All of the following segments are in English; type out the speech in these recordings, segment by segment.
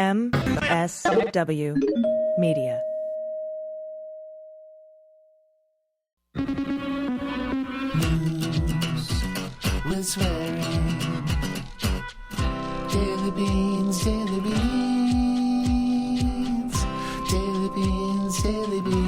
MSW Media. News with swearing. Daily beans, daily beans. Daily beans, daily beans.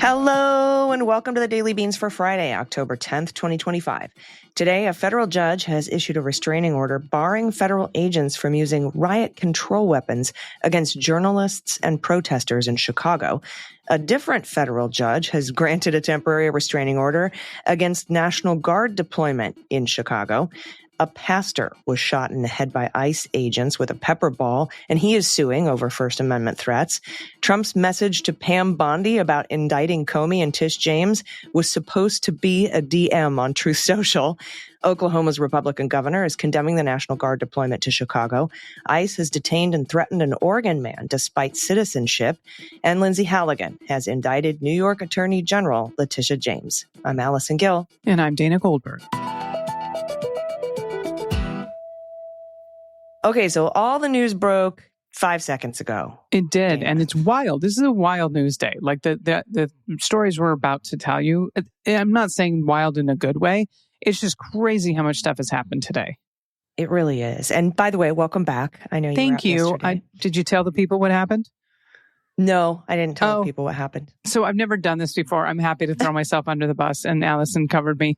Hello and welcome to the Daily Beans for Friday, October 10th, 2025. Today, a federal judge has issued a restraining order barring federal agents from using riot control weapons against journalists and protesters in Chicago. A different federal judge has granted a temporary restraining order against National Guard deployment in Chicago. A pastor was shot in the head by ICE agents with a pepper ball, and he is suing over First Amendment threats. Trump's message to Pam Bondi about indicting Comey and Tish James was supposed to be a DM on Truth Social. Oklahoma's Republican governor is condemning the National Guard deployment to Chicago. ICE has detained and threatened an Oregon man despite citizenship. And Lindsay Halligan has indicted New York Attorney General Letitia James. I'm Allison Gill. And I'm Dana Goldberg. Okay, so all the news broke 5 seconds ago. It did, Damn. and it's wild. This is a wild news day. Like the stories we're about to tell you, I'm not saying wild in a good way. It's just crazy how much stuff has happened today. It really is. And by the way, welcome back. I know you Thank were out you. yesterday. Did you tell the people what happened? No, I didn't tell people what happened. So I've never done this before. I'm happy to throw myself under the bus, and Allison covered me.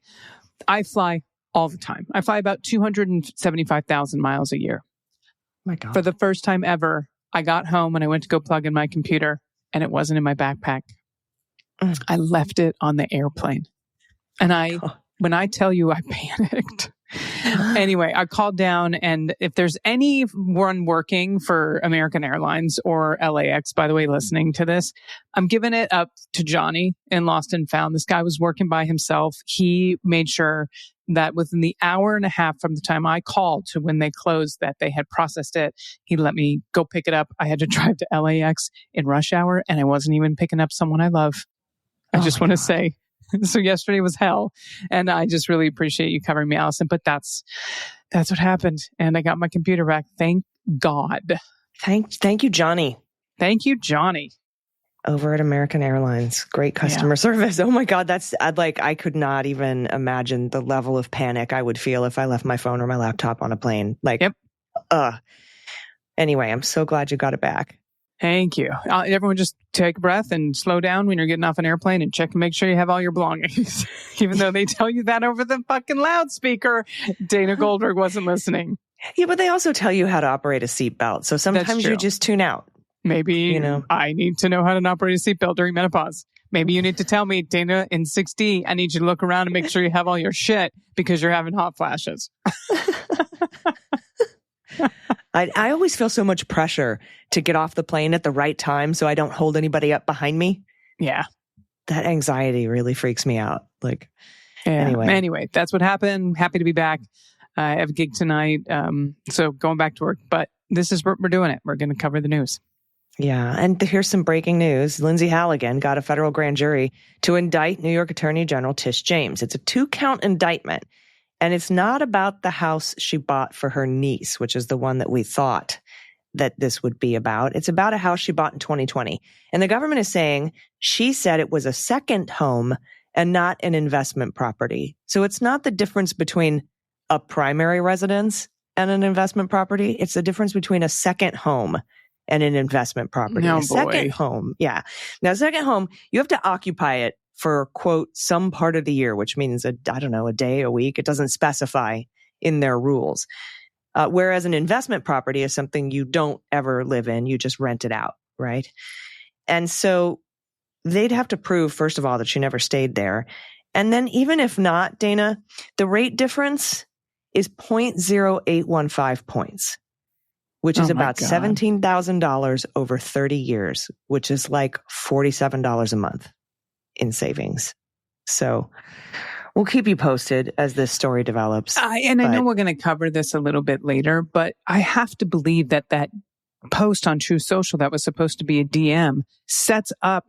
I fly all the time. I fly about 275,000 miles a year. My God. For the first time ever, I got home and I went to go plug in my computer, and it wasn't in my backpack. I left it on the airplane. And when I tell you I panicked. Anyway, I called down, and if there's anyone working for American Airlines or LAX, by the way, listening to this, I'm giving it up to Johnny in Lost and Found. This guy was working by himself. He made sure that within the hour and a half from the time I called to when they closed that they had processed it. He let me go pick it up. I had to drive to LAX in rush hour, and I wasn't even picking up someone I love. I just want to say. So yesterday was hell, and I just really appreciate you covering me, Allison. But that's what happened, and I got my computer back. Thank God. Thank you, Johnny. Thank you, Johnny. Over at American Airlines. Great customer service. Oh my God, I could not even imagine the level of panic I would feel if I left my phone or my laptop on a plane. Yep. Anyway, I'm so glad you got it back. Thank you. Everyone just take a breath and slow down when you're getting off an airplane and check and make sure you have all your belongings. Even though they tell you that over the fucking loudspeaker, Dana Goldberg wasn't listening. Yeah, but they also tell you how to operate a seatbelt. So sometimes you just tune out. Maybe I need to know how to operate a seatbelt during menopause. Maybe you need to tell me, Dana, in 6D, I need you to look around and make sure you have all your shit because you're having hot flashes. I always feel so much pressure to get off the plane at the right time so I don't hold anybody up behind me. Yeah. That anxiety really freaks me out. Anyway, that's what happened. Happy to be back. I have a gig tonight. So going back to work, but this is what we're doing it. We're going to cover the news. Yeah. And here's some breaking news. Lindsay Halligan got a federal grand jury to indict New York Attorney General Tish James. It's a 2-count indictment. And it's not about the house she bought for her niece, which is the one that we thought that this would be about. It's about a house she bought in 2020. And the government is saying she said it was a second home and not an investment property. So it's not the difference between a primary residence and an investment property. It's the difference between a second home and an investment property. Second home. Yeah. Now, second home, you have to occupy it for, quote, some part of the year, which means, a day, a week. It doesn't specify in their rules. Whereas an investment property is something you don't ever live in. You just rent it out, right? And so they'd have to prove, first of all, that she never stayed there. And then even if not, Dana, the rate difference is 0.0815 points, which is about $17,000 over 30 years, which is like $47 a month in savings. So we'll keep you posted as this story develops. I know we're going to cover this a little bit later, but I have to believe that post on True Social that was supposed to be a DM sets up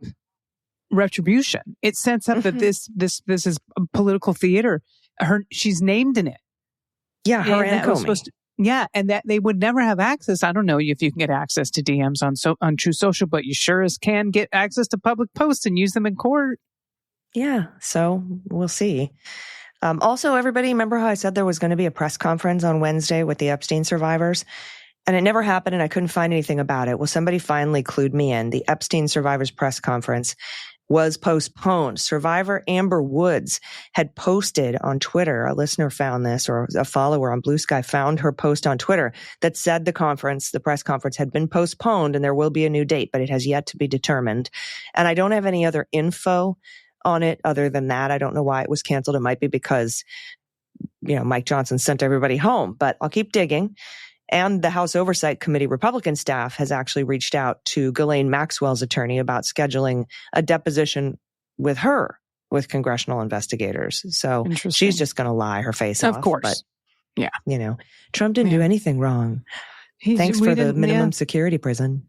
retribution. It sets up that this is a political theater. She's named in it. Yeah, her and that was Comey. supposed to, and that they would never have access. I don't know if you can get access to DMs on True Social, but you sure as can get access to public posts and use them in court. Yeah, so we'll see. Also, everybody, remember how I said there was going to be a press conference on Wednesday with the Epstein survivors? And it never happened, and I couldn't find anything about it. Well, somebody finally clued me in. The Epstein survivors press conference was postponed. Survivor Amber Woods had posted on Twitter. A listener found this, or a follower on Blue Sky found her post on Twitter that said the press conference had been postponed and there will be a new date, but it has yet to be determined. And I don't have any other info on it other than that. I don't know why it was canceled. It might be because, Mike Johnson sent everybody home, but I'll keep digging. And the House Oversight Committee Republican staff has actually reached out to Ghislaine Maxwell's attorney about scheduling a deposition with her with congressional investigators. So she's just going to lie her face off. Of course. But, yeah. Trump didn't do anything wrong. Thanks for the minimum security prison.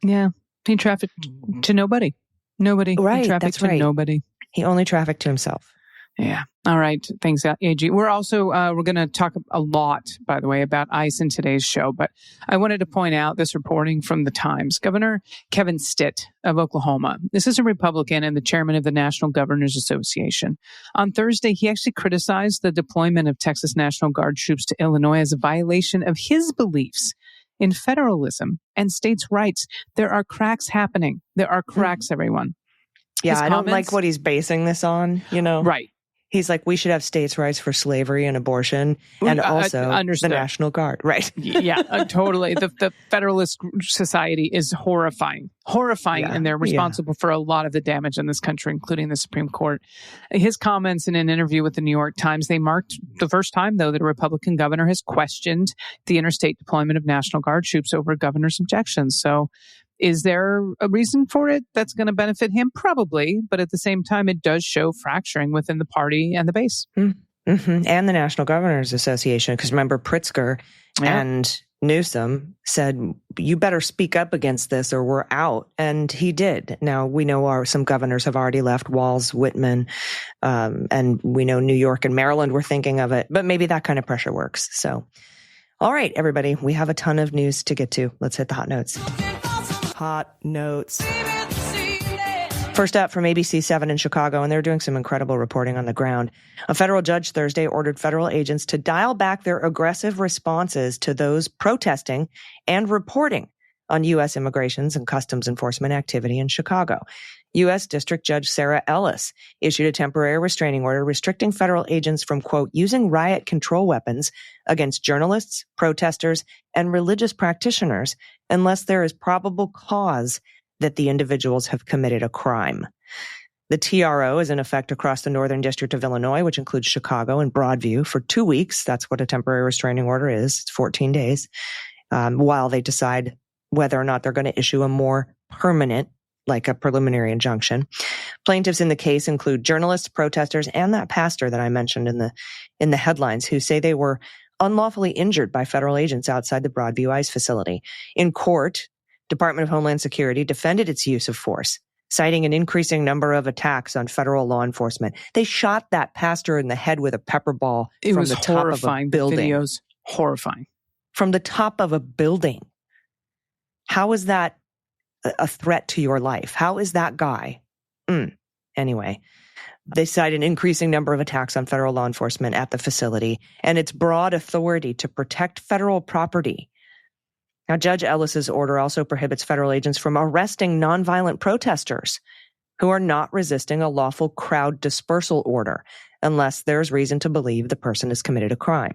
Yeah. He trafficked to nobody. Nobody. Right. He trafficked That's to right. nobody. He only trafficked to himself. Yeah. All right. Thanks, AG. We're also, we're going to talk a lot, by the way, about ICE in today's show, but I wanted to point out this reporting from the Times. Governor Kevin Stitt of Oklahoma, this is a Republican and the chairman of the National Governors Association. On Thursday, he actually criticized the deployment of Texas National Guard troops to Illinois as a violation of his beliefs in federalism and states' rights. There are cracks happening. There are cracks, everyone. Yeah, I don't like what he's basing this on, Right. He's like, we should have states' rights for slavery and abortion and also the National Guard. Right. Yeah, totally. The Federalist Society is horrifying, and they're responsible for a lot of the damage in this country, including the Supreme Court. His comments in an interview with the New York Times, they marked the first time, though, that a Republican governor has questioned the interstate deployment of National Guard troops over governor's objections. So is there a reason for it that's going to benefit him? Probably. But at the same time, it does show fracturing within the party and the base. Mm-hmm. And the National Governors Association. Because remember, Pritzker and Newsom said, you better speak up against this or we're out. And he did. Now, we know some governors have already left, Walz, Whitman, and we know New York and Maryland were thinking of it. But maybe that kind of pressure works. So, all right, everybody, we have a ton of news to get to. Let's hit the hot notes. Hot notes. First up from ABC 7 in Chicago, and they're doing some incredible reporting on the ground. A federal judge Thursday ordered federal agents to dial back their aggressive responses to those protesting and reporting on U.S. immigrations and customs enforcement activity in Chicago. U.S. District Judge Sarah Ellis issued a temporary restraining order restricting federal agents from, quote, using riot control weapons against journalists, protesters, and religious practitioners unless there is probable cause that the individuals have committed a crime. The TRO is in effect across the Northern District of Illinois, which includes Chicago and Broadview, for 2 weeks. That's what a temporary restraining order is. It's 14 days, while they decide whether or not they're going to issue a more permanent, like a preliminary injunction. Plaintiffs in the case include journalists, protesters, and that pastor that I mentioned in the headlines, who say they were unlawfully injured by federal agents outside the Broadview ICE facility. In court, Department of Homeland Security defended its use of force, citing an increasing number of attacks on federal law enforcement. They shot that pastor in the head with a pepper ball from the top of a building. The video's horrifying. From the top of a building. How is that a threat to your life? How is that guy? Anyway, they cite an increasing number of attacks on federal law enforcement at the facility and its broad authority to protect federal property. Now, Judge Ellis's order also prohibits federal agents from arresting nonviolent protesters who are not resisting a lawful crowd dispersal order unless there's reason to believe the person has committed a crime.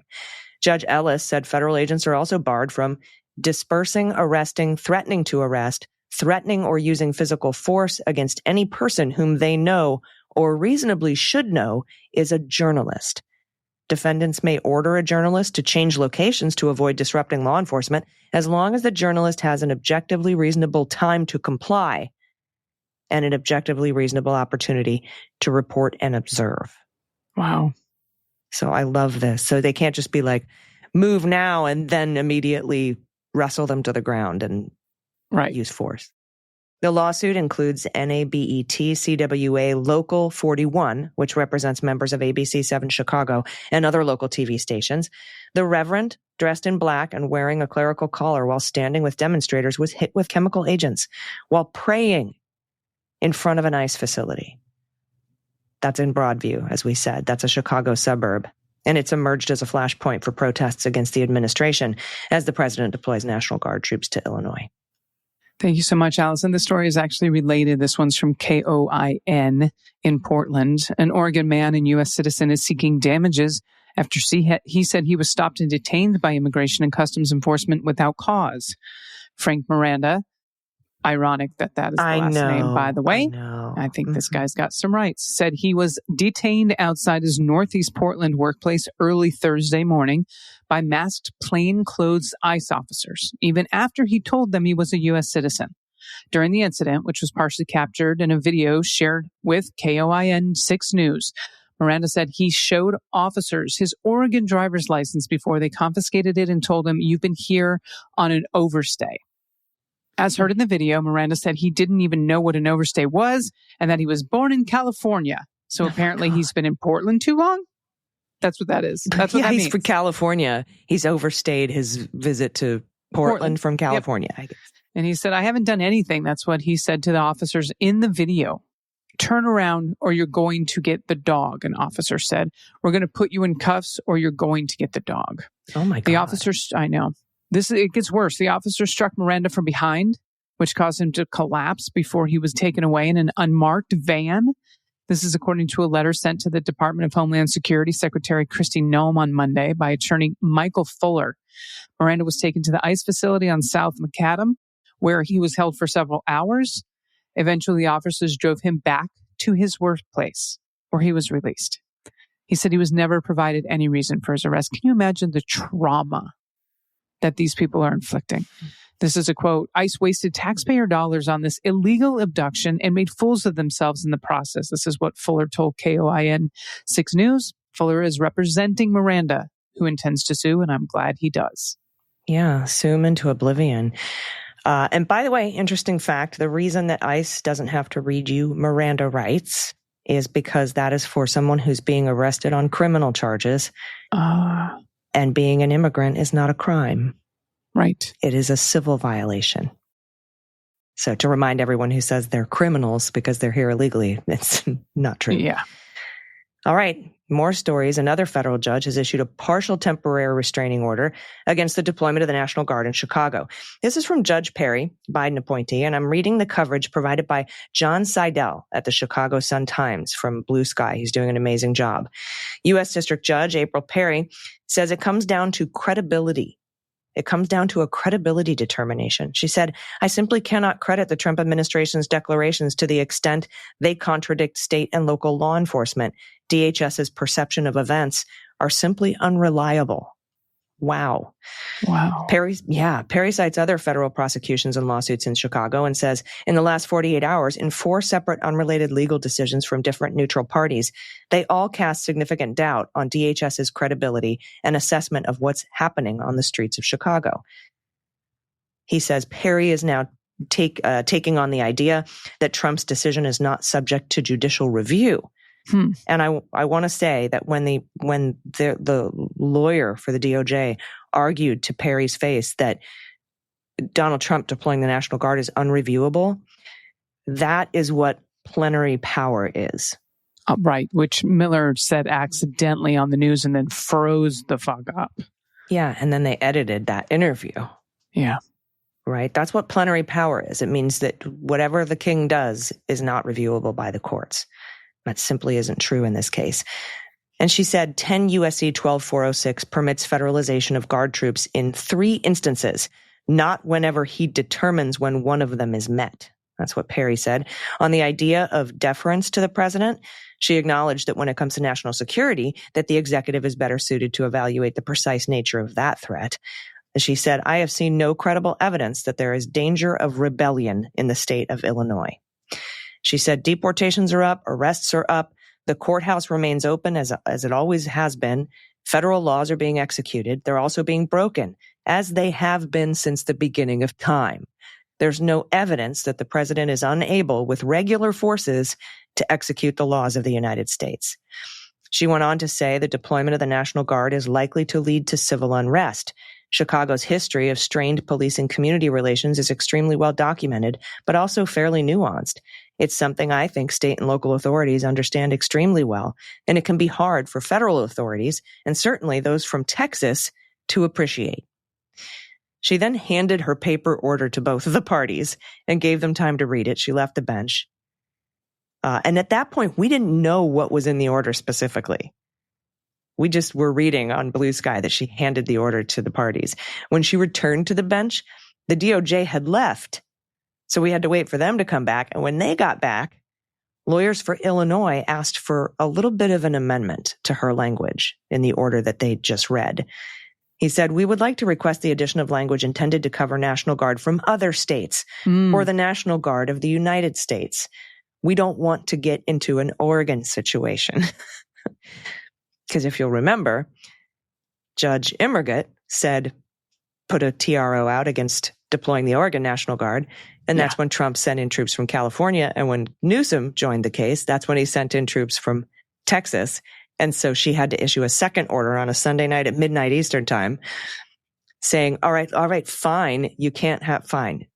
Judge Ellis said federal agents are also barred from dispersing, arresting, threatening to arrest, threatening or using physical force against any person whom they know or reasonably should know is a journalist. Defendants may order a journalist to change locations to avoid disrupting law enforcement as long as the journalist has an objectively reasonable time to comply and an objectively reasonable opportunity to report and observe. Wow. So I love this. So they can't just be like, move now and then immediately wrestle them to the ground and use force. The lawsuit includes NABET CWA Local 41, which represents members of ABC 7 Chicago and other local TV stations. The Reverend, dressed in black and wearing a clerical collar while standing with demonstrators, was hit with chemical agents while praying in front of an ICE facility. That's in Broadview, as we said. That's a Chicago suburb. And it's emerged as a flashpoint for protests against the administration as the president deploys National Guard troops to Illinois. Thank you so much, Allison. The story is actually related. This one's from KOIN in Portland. An Oregon man and U.S. citizen is seeking damages after he said he was stopped and detained by Immigration and Customs Enforcement without cause. Frank Miranda, ironic that is the last name, by the way. I think this guy's got some rights. Said he was detained outside his Northeast Portland workplace early Thursday morning by masked plainclothes ICE officers, even after he told them he was a U.S. citizen. During the incident, which was partially captured in a video shared with KOIN 6 News, Miranda said he showed officers his Oregon driver's license before they confiscated it and told him, "You've been here on an overstay." As heard in the video, Miranda said he didn't even know what an overstay was and that he was born in California. So apparently he's been in Portland too long. That's what that is. That's what that means. He's from California. He's overstayed his visit to Portland from California, I guess. And he said, "I haven't done anything." That's what he said to the officers in the video. "Turn around or you're going to get the dog," an officer said. "We're going to put you in cuffs or you're going to get the dog." Oh my God. The officers, I know. It gets worse. The officer struck Miranda from behind, which caused him to collapse before he was taken away in an unmarked van. This is according to a letter sent to the Department of Homeland Security Secretary Kristi Noem on Monday by attorney Michael Fuller. Miranda was taken to the ICE facility on South Macadam, where he was held for several hours. Eventually, the officers drove him back to his workplace, where he was released. He said he was never provided any reason for his arrest. Can you imagine the trauma that these people are inflicting? This is a quote, "ICE wasted taxpayer dollars on this illegal abduction and made fools of themselves in the process." This is what Fuller told KOIN 6 News. Fuller is representing Miranda, who intends to sue, and I'm glad he does. Yeah, sue him into oblivion. And by the way, interesting fact, the reason that ICE doesn't have to read you Miranda rights is because that is for someone who's being arrested on criminal charges. And being an immigrant is not a crime. Right. It is a civil violation. So to remind everyone who says they're criminals because they're here illegally, it's not true. Yeah. All right. More stories. Another federal judge has issued a partial temporary restraining order against the deployment of the National Guard in Chicago. This is from Judge Perry, Biden appointee, and I'm reading the coverage provided by John Seidel at the Chicago Sun-Times from Blue Sky. He's doing an amazing job. U.S. District Judge April Perry says it comes down to credibility. It comes down to a credibility determination. She said, "I simply cannot credit the Trump administration's declarations to the extent they contradict state and local law enforcement. DHS's perception of events are simply unreliable." Wow. Perry cites other federal prosecutions and lawsuits in Chicago and says, in the last 48 hours, in 4 separate unrelated legal decisions from different neutral parties, they all cast significant doubt on DHS's credibility and assessment of what's happening on the streets of Chicago. He says Perry is now taking on the idea that Trump's decision is not subject to judicial review. And I want to say that when the lawyer for the DOJ argued to Perry's face that Donald Trump deploying the National Guard is unreviewable, that is what plenary power is. Right, which Miller said accidentally on the news and then froze the fuck up. Yeah, and then they edited that interview. Yeah. Right? That's what plenary power is. It means that whatever the king does is not reviewable by the courts. That simply isn't true in this case. And she said 10 U.S.C. 12406 permits federalization of Guard troops in 3 instances, not whenever he determines when one of them is met. That's what Perry said. On the idea of deference to the president, she acknowledged that when it comes to national security, that the executive is better suited to evaluate the precise nature of that threat. She said, "I have seen no credible evidence that there is danger of rebellion in the state of Illinois." She said deportations are up, arrests are up, the courthouse remains open as it always has been. Federal laws are being executed. They're also being broken, as they have been since the beginning of time. There's no evidence that the president is unable with regular forces to execute the laws of the United States. She went on to say the deployment of the National Guard is likely to lead to civil unrest. Chicago's history of strained police and community relations is extremely well documented, but also fairly nuanced. It's something I think state and local authorities understand extremely well, and it can be hard for federal authorities, and certainly those from Texas, to appreciate. She then handed her paper order to both of the parties and gave them time to read it. She left the bench. And at that point, we didn't know what was in the order specifically. We just were reading on Blue Sky that she handed the order to the parties. When she returned to the bench, the DOJ had left. So we had to wait for them to come back. And when they got back, lawyers for Illinois asked for a little bit of an amendment to her language in the order that they just read. He said, "We would like to request the addition of language intended to cover National Guard from other states or the National Guard of the United States. We don't want to get into an Oregon situation." Because if you'll remember, Judge Immergut said, put a TRO out against deploying the Oregon National Guard. And that's when Trump sent in troops from California. And when Newsom joined the case, that's when he sent in troops from Texas. And so she had to issue a second order on a Sunday night at midnight Eastern time saying, all right, fine. You can't have, fine.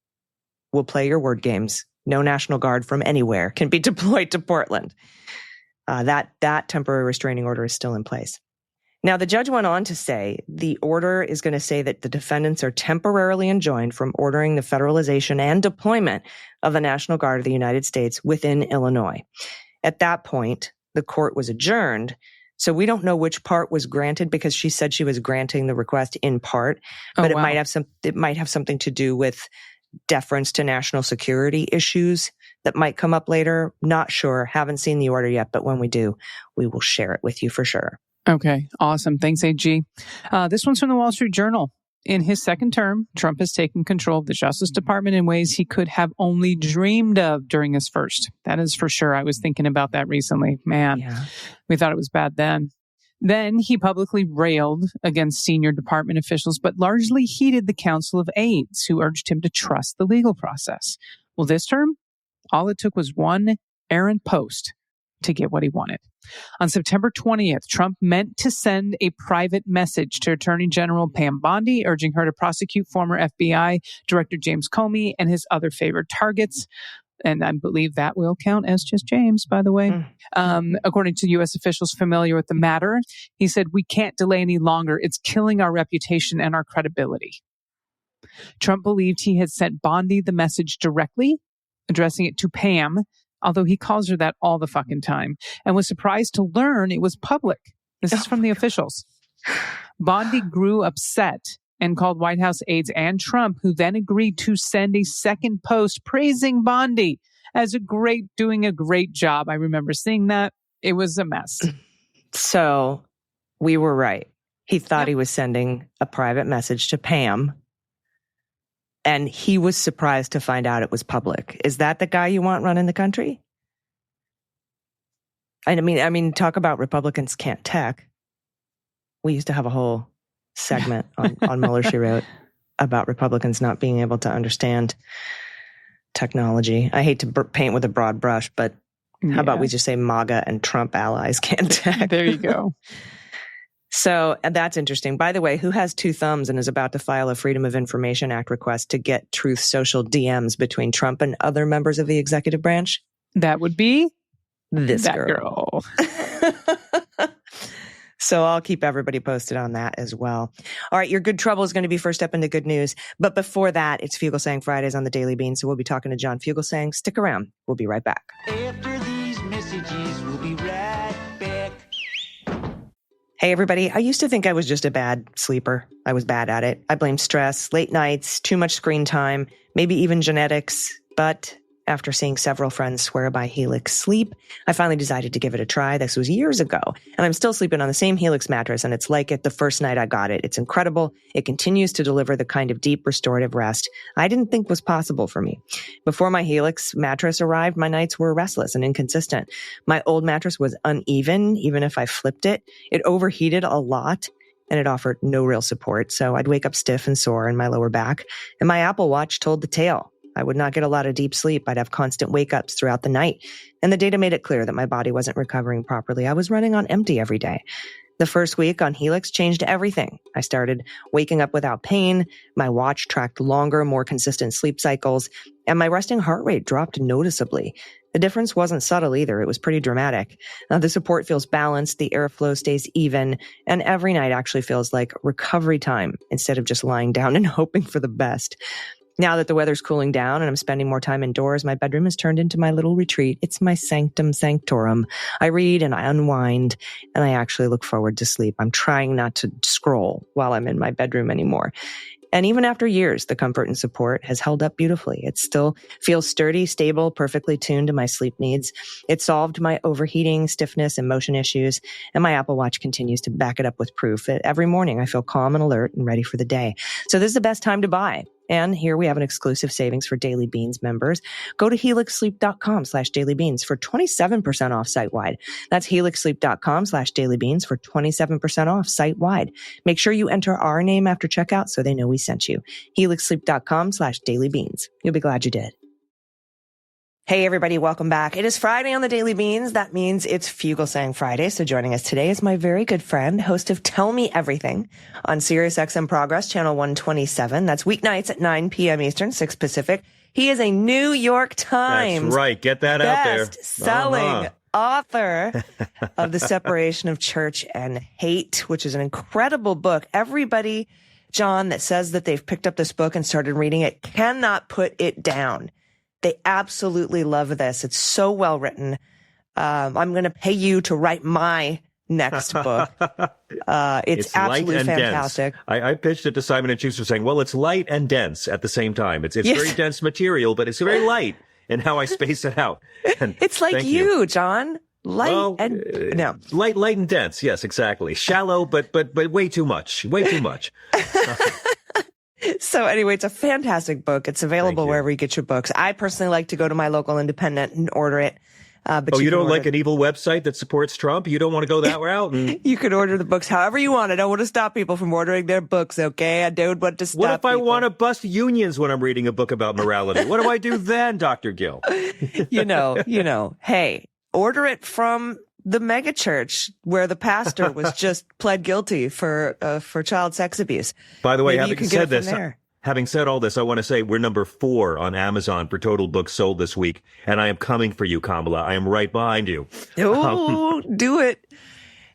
We'll play your word games. No National Guard from anywhere can be deployed to Portland. That temporary restraining order is still in place. Now, the judge went on to say the order is going to say that the defendants are temporarily enjoined from ordering the federalization and deployment of the National Guard of the United States within Illinois. At that point, the court was adjourned. So we don't know which part was granted because she said she was granting the request in part, but it might have something to do with deference to national security issues that might come up later. Not sure. Haven't seen the order yet, but when we do, we will share it with you for sure. Okay, awesome. Thanks, AG. This one's from the Wall Street Journal. In his second term, Trump has taken control of the Justice Department in ways he could have only dreamed of during his first. That is for sure. I was thinking about that recently. Man, we thought it was bad then. Then he publicly railed against senior department officials, but largely heeded the Council of Aides, who urged him to trust the legal process. Well, this term, all it took was one errant post to get what he wanted. On September 20th, Trump meant to send a private message to Attorney General Pam Bondi, urging her to prosecute former FBI Director James Comey and his other favored targets. And I believe that will count as just James, by the way. According to U.S. officials familiar with the matter, he said, "We can't delay any longer. It's killing our reputation and our credibility." Trump believed he had sent Bondi the message directly, addressing it to Pam, although he calls her that all the fucking time, and was surprised to learn it was public. This is from the officials. Bondi grew upset and called White House aides and Trump, who then agreed to send a second post praising Bondi as doing a great job. I remember seeing that. It was a mess. So we were right. He thought he was sending a private message to Pam, and he was surprised to find out it was public. Is that the guy you want running the country? I mean, talk about Republicans can't tech. We used to have a whole segment on Mueller, She Wrote about Republicans not being able to understand technology. I hate to paint with a broad brush, but how about we just say MAGA and Trump allies can't tech? There you go. So that's interesting. By the way, who has two thumbs and is about to file a Freedom of Information Act request to get Truth Social DMs between Trump and other members of the executive branch? That would be this that girl. So I'll keep everybody posted on that as well. All right, your good trouble is going to be first up into good news. But before that, it's Fugelsang Fridays on the Daily Bean. So we'll be talking to John Fugelsang. Stick around. We'll be right back. After these messages, we'll be right back. Hey, everybody. I used to think I was just a bad sleeper. I was bad at it. I blamed stress, late nights, too much screen time, maybe even genetics. But after seeing several friends swear by Helix sleep, I finally decided to give it a try. This was years ago, and I'm still sleeping on the same Helix mattress, and it's like it the first night I got it. It's incredible. It continues to deliver the kind of deep restorative rest I didn't think was possible for me. Before my Helix mattress arrived, my nights were restless and inconsistent. My old mattress was uneven, even if I flipped it. It overheated a lot, and it offered no real support, so I'd wake up stiff and sore in my lower back, and my Apple Watch told the tale. I would not get a lot of deep sleep. I'd have constant wake-ups throughout the night. And the data made it clear that my body wasn't recovering properly. I was running on empty every day. The first week on Helix changed everything. I started waking up without pain. My watch tracked longer, more consistent sleep cycles, and my resting heart rate dropped noticeably. The difference wasn't subtle either. It was pretty dramatic. The support feels balanced, the airflow stays even, and every night actually feels like recovery time instead of just lying down and hoping for the best. Now that the weather's cooling down and I'm spending more time indoors, my bedroom has turned into my little retreat. It's my sanctum sanctorum. I read and I unwind, and I actually look forward to sleep. I'm trying not to scroll while I'm in my bedroom anymore. And even after years, the comfort and support has held up beautifully. It still feels sturdy, stable, perfectly tuned to my sleep needs. It solved my overheating, stiffness, and motion issues, and my Apple Watch continues to back it up with proof. Every morning, I feel calm and alert and ready for the day. So this is the best time to buy. And here we have an exclusive savings for Daily Beans members. Go to helixsleep.com/dailybeans for 27% off site-wide. That's helixsleep.com/dailybeans for 27% off site-wide. Make sure you enter our name after checkout so they know we sent you. helixsleep.com/dailybeans. You'll be glad you did. Hey, everybody. Welcome back. It is Friday on the Daily Beans. That means it's Fugelsang Friday. So joining us today is my very good friend, host of Tell Me Everything on Sirius XM Progress, channel 127. That's weeknights at 9 p.m. Eastern, 6 Pacific. He is a New York Times. That's right. Get that out there. Best-selling author of The Separation of Church and Hate, which is an incredible book. Everybody, John, that says that they've picked up this book and started reading it cannot put it down. They absolutely love this. It's so well written. I'm going to pay you to write my next book. It's absolutely fantastic. I pitched it to Simon & Schuster saying, well, it's light and dense at the same time. It's very dense material, but it's very light in how I space it out. And it's like you, John. Light light and dense. Yes, exactly. Shallow, but way too much. Way too much. So anyway, it's a fantastic book. It's available wherever you get your books. I personally like to go to my local independent and order it. But you don't like an evil website that supports Trump? You don't want to go that route? You can order the books however you want. I don't want to stop people from ordering their books, okay? I don't want to stop What if I people. want to bust unions when I'm reading a book about morality? What do I do then, Dr. Gill? You know, hey, order it from the mega church where the pastor was just pled guilty for child sex abuse. By the way, having said all this, I want to say we're number 4 on Amazon for total books sold this week, and I am coming for you, Kamala. I am right behind you. Oh, do it.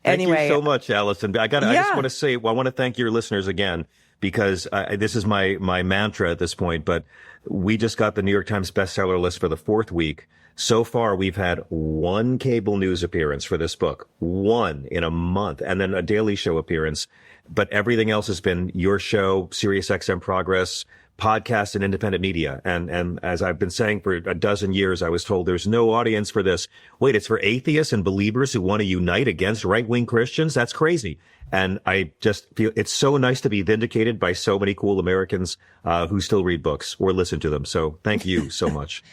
Anyway, thank you so much, Allison. I just want to say, I want to thank your listeners again, because this is my mantra at this point, but we just got the New York Times bestseller list for the 4th week. So far, we've had 1 cable news appearance for this book, 1 in a month, and then a Daily Show appearance. But everything else has been your show, Sirius XM Progress, podcasts, and independent media. And as I've been saying for a dozen years, I was told there's no audience for this. Wait, it's for atheists and believers who want to unite against right-wing Christians? That's crazy. And I just feel it's so nice to be vindicated by so many cool Americans who still read books or listen to them. So thank you so much.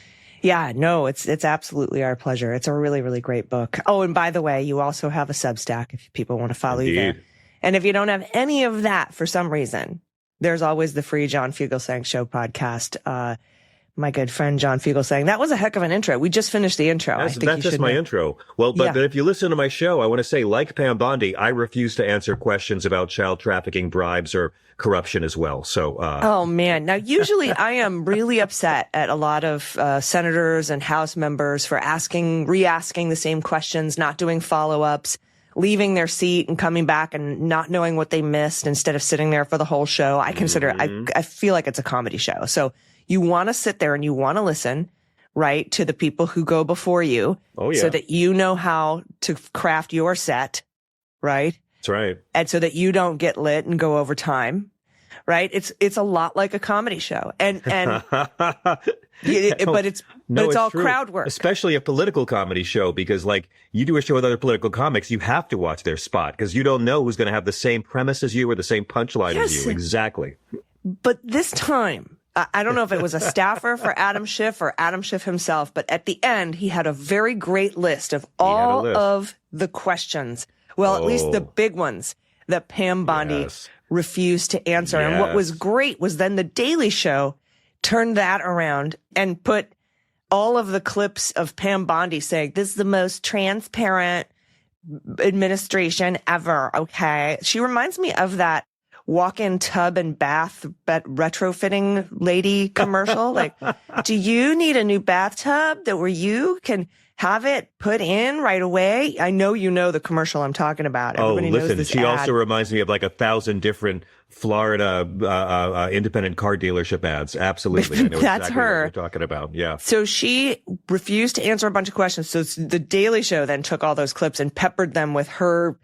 Yeah, no, it's absolutely our pleasure. It's a really, really great book. Oh, and by the way, you also have a Substack if people want to follow you there. And if you don't have any of that for some reason, there's always the free John Fugelsang Show podcast. My good friend John Fugelsang. That was a heck of an intro. We just finished the intro. That's just my intro. Well, but if you listen to my show, I want to say, like Pam Bondi, I refuse to answer questions about child trafficking, bribes, or corruption as well. So, oh man. Now, usually I am really upset at a lot of senators and House members for re-asking the same questions, not doing follow-ups, leaving their seat and coming back and not knowing what they missed instead of sitting there for the whole show. I consider, I feel like it's a comedy show. So you want to sit there and you want to listen, right, to the people who go before you so that you know how to craft your set, right? That's right. And so that you don't get lit and go over time, right? It's a lot like a comedy show. And but it's all true. crowd work. Especially a political comedy show, because like you do a show with other political comics, you have to watch their spot because you don't know who's going to have the same premise as you or the same punchline as you. Exactly. But this time, I don't know if it was a staffer for Adam Schiff or Adam Schiff himself, but at the end, he had a very great list of all of the questions. Well, at least the big ones that Pam Bondi refused to answer. And what was great was then the Daily Show turned that around and put all of the clips of Pam Bondi saying, this is the most transparent administration ever. Okay. She reminds me of that walk-in tub and bath retrofitting lady commercial. Like, do you need a new bathtub where you can have it put in right away? I know you know the commercial I'm talking about. Everybody knows this she ad. also reminds me of like 1,000 different Florida independent car dealership ads. Absolutely. I know That's exactly her. what you're talking about. Yeah. So she refused to answer a bunch of questions. So the Daily Show then took all those clips and peppered them with her,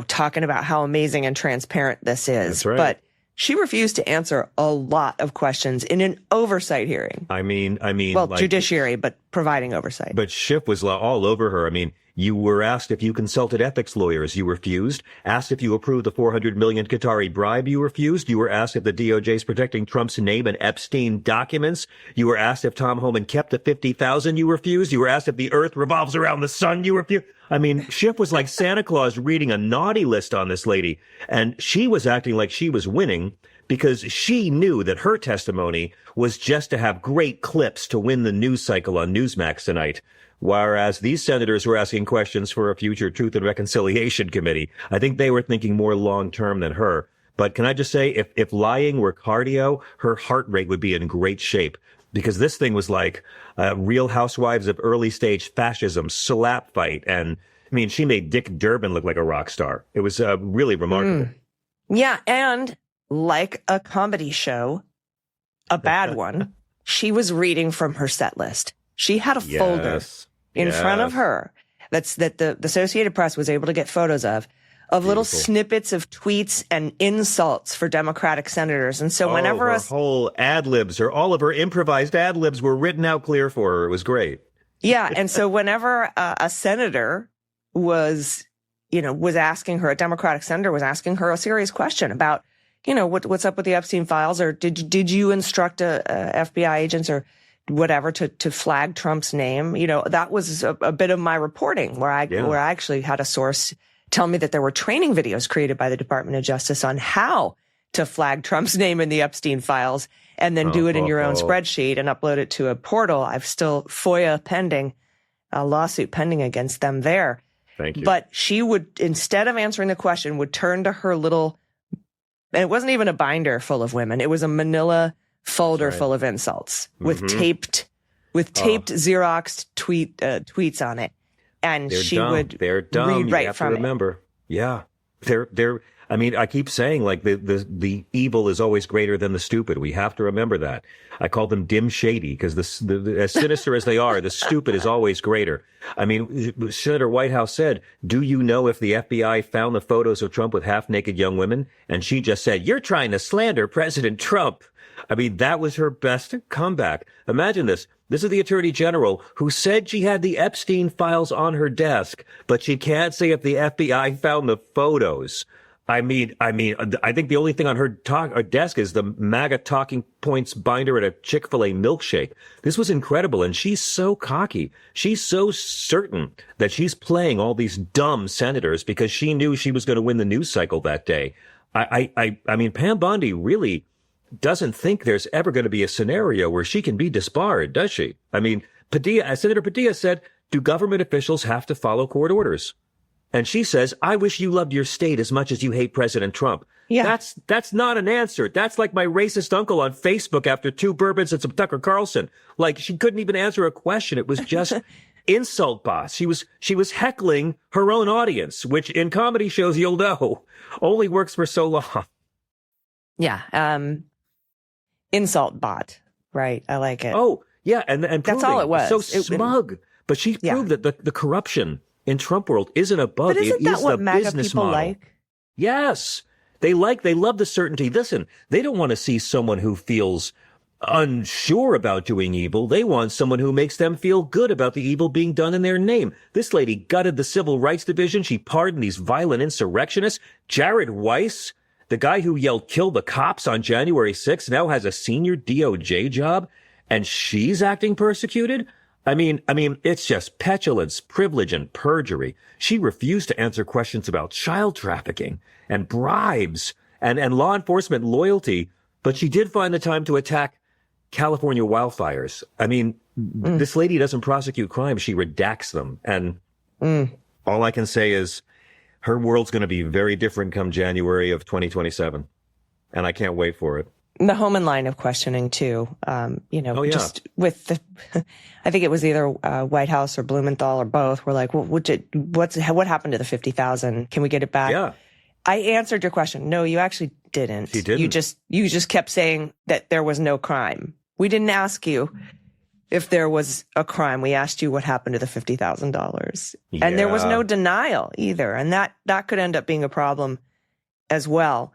talking about how amazing and transparent this is. That's right. But she refused to answer a lot of questions in an oversight hearing. I mean, well, judiciary, but providing oversight. But Schiff was all over her. I mean, you were asked if you consulted ethics lawyers. You refused. Asked if you approved the $400 million Qatari bribe. You refused. You were asked if the DOJ is protecting Trump's name and Epstein documents. You were asked if Tom Homan kept the 50,000. You refused. You were asked if the earth revolves around the sun. You refused. I mean, Schiff was like Santa Claus reading a naughty list on this lady. And she was acting like she was winning because she knew that her testimony was just to have great clips to win the news cycle on Newsmax tonight. Whereas these senators were asking questions for a future Truth and Reconciliation Committee. I think they were thinking more long-term than her. But can I just say, if lying were cardio, her heart rate would be in great shape. Because this thing was like Real Housewives of early stage fascism, slap fight. And I mean, she made Dick Durbin look like a rock star. It was really remarkable. Yeah. And like a comedy show, a bad one, she was reading from her set list. She had a folder in front of her that the Associated Press was able to get photos of little snippets of tweets and insults for Democratic senators. And so whenever her whole ad libs or all of her improvised ad libs were written out clear for her. It was great. Yeah. And so whenever a senator was asking her, a Democratic senator was asking her a serious question about, what's up with the Epstein files, or did you instruct FBI agents or whatever to flag Trump's name? That was a bit of my reporting where I actually had a source tell me that there were training videos created by the Department of Justice on how to flag Trump's name in the Epstein files and then do it in your own spreadsheet and upload it to a portal. I've still FOIA pending, a lawsuit pending against them there. Thank you. But she would, instead of answering the question, would turn to her little, and it wasn't even a binder full of women. It was a manila folder full of insults with taped Xeroxed tweets on it. And they're dumb. read right you have from to remember. Yeah. I mean, I keep saying like the evil is always greater than the stupid. We have to remember that. I call them dim shady because as sinister as they are, the stupid is always greater. I mean, Senator Whitehouse said, do you know if the FBI found the photos of Trump with half naked young women? And she just said, you're trying to slander President Trump. I mean, that was her best comeback. Imagine this. This is the Attorney General who said she had the Epstein files on her desk, but she can't say if the FBI found the photos. I mean, I think the only thing on her desk is the MAGA talking points binder and a Chick-fil-A milkshake. This was incredible. And she's so cocky. She's so certain that she's playing all these dumb senators because she knew she was going to win the news cycle that day. I mean, Pam Bondi really doesn't think there's ever going to be a scenario where she can be disbarred, does she? I mean, Senator Padilla said, do government officials have to follow court orders? And she says, I wish you loved your state as much as you hate President Trump. Yeah. That's not an answer. That's like my racist uncle on Facebook after 2 bourbons and some Tucker Carlson. Like, she couldn't even answer a question. It was just insult boss. She was heckling her own audience, which in comedy shows, you'll know, only works for so long. Yeah. Insult bot. Right. I like it. Oh, yeah. And that's all it was. So smug. But she proved that the corruption in Trump world isn't a bug. But isn't that what MAGA people model. like? Yes. They love the certainty. Listen, they don't want to see someone who feels unsure about doing evil. They want someone who makes them feel good about the evil being done in their name. This lady gutted the Civil Rights Division. She pardoned these violent insurrectionists. Jared Weiss, the guy who yelled, kill the cops on January 6th, now has a senior DOJ job, and she's acting persecuted? I mean, it's just petulance, privilege, and perjury. She refused to answer questions about child trafficking and bribes and law enforcement loyalty, but she did find the time to attack California wildfires. I mean, this lady doesn't prosecute crime. She redacts them. And all I can say is her world's going to be very different come January of 2027. And I can't wait for it. The Homan line of questioning, too, just with the, I think it was either White House or Blumenthal or both, were like, well, what happened to the 50,000? Can we get it back? Yeah. I answered your question. No, you actually didn't. She didn't. You just kept saying that there was no crime. We didn't ask you if there was a crime. We asked you what happened to the $50,000. Yeah. And there was no denial either. And that could end up being a problem as well.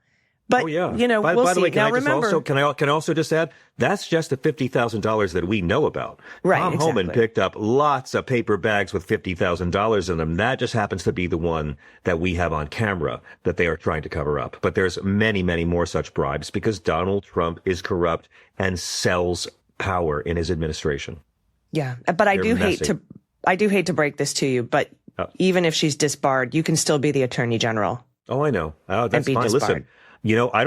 But, by we'll the see. way, can I also just add, that's just the $50,000 that we know about. Right, Tom exactly. Homan picked up lots of paper bags with $50,000 in them. That just happens to be the one that we have on camera that they are trying to cover up. But there's many, many more such bribes because Donald Trump is corrupt and sells power in his administration. Yeah, but I do hate to break this to you, but even if she's disbarred, you can still be the Attorney General. Oh, I know. Oh, that's fine. Disbarred. Listen, I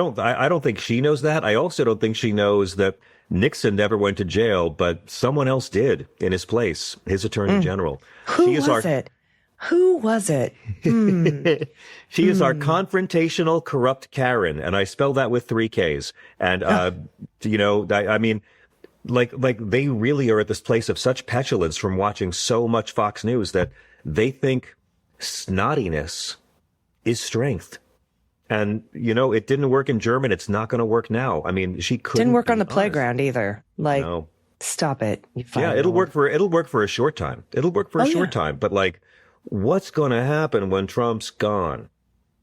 don't think she knows that. I also don't think she knows that Nixon never went to jail, but someone else did in his place, his Attorney General. Who was it? She is our confrontational, corrupt Karen, and I spell that with 3 Ks. And, I mean, like they really are at this place of such petulance from watching so much Fox News that they think snottiness is strength. And, it didn't work in German. It's not going to work now. I mean, she couldn't. Didn't work on the playground either. Like, no. Stop it. Yeah, it'll work for a short time. But what's going to happen when Trump's gone?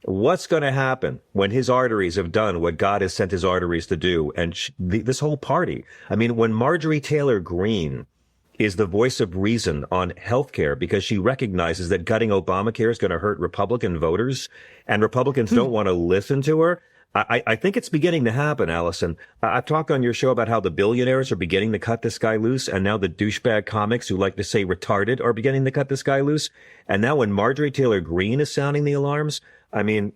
What's going to happen when his arteries have done what God has sent his arteries to do? And this whole party. I mean, when Marjorie Taylor Greene is the voice of reason on healthcare because she recognizes that gutting Obamacare is going to hurt Republican voters and Republicans don't want to listen to her. I think it's beginning to happen, Allison. I've talked on your show about how the billionaires are beginning to cut this guy loose, and now the douchebag comics who like to say retarded are beginning to cut this guy loose. And now when Marjorie Taylor Greene is sounding the alarms, I mean,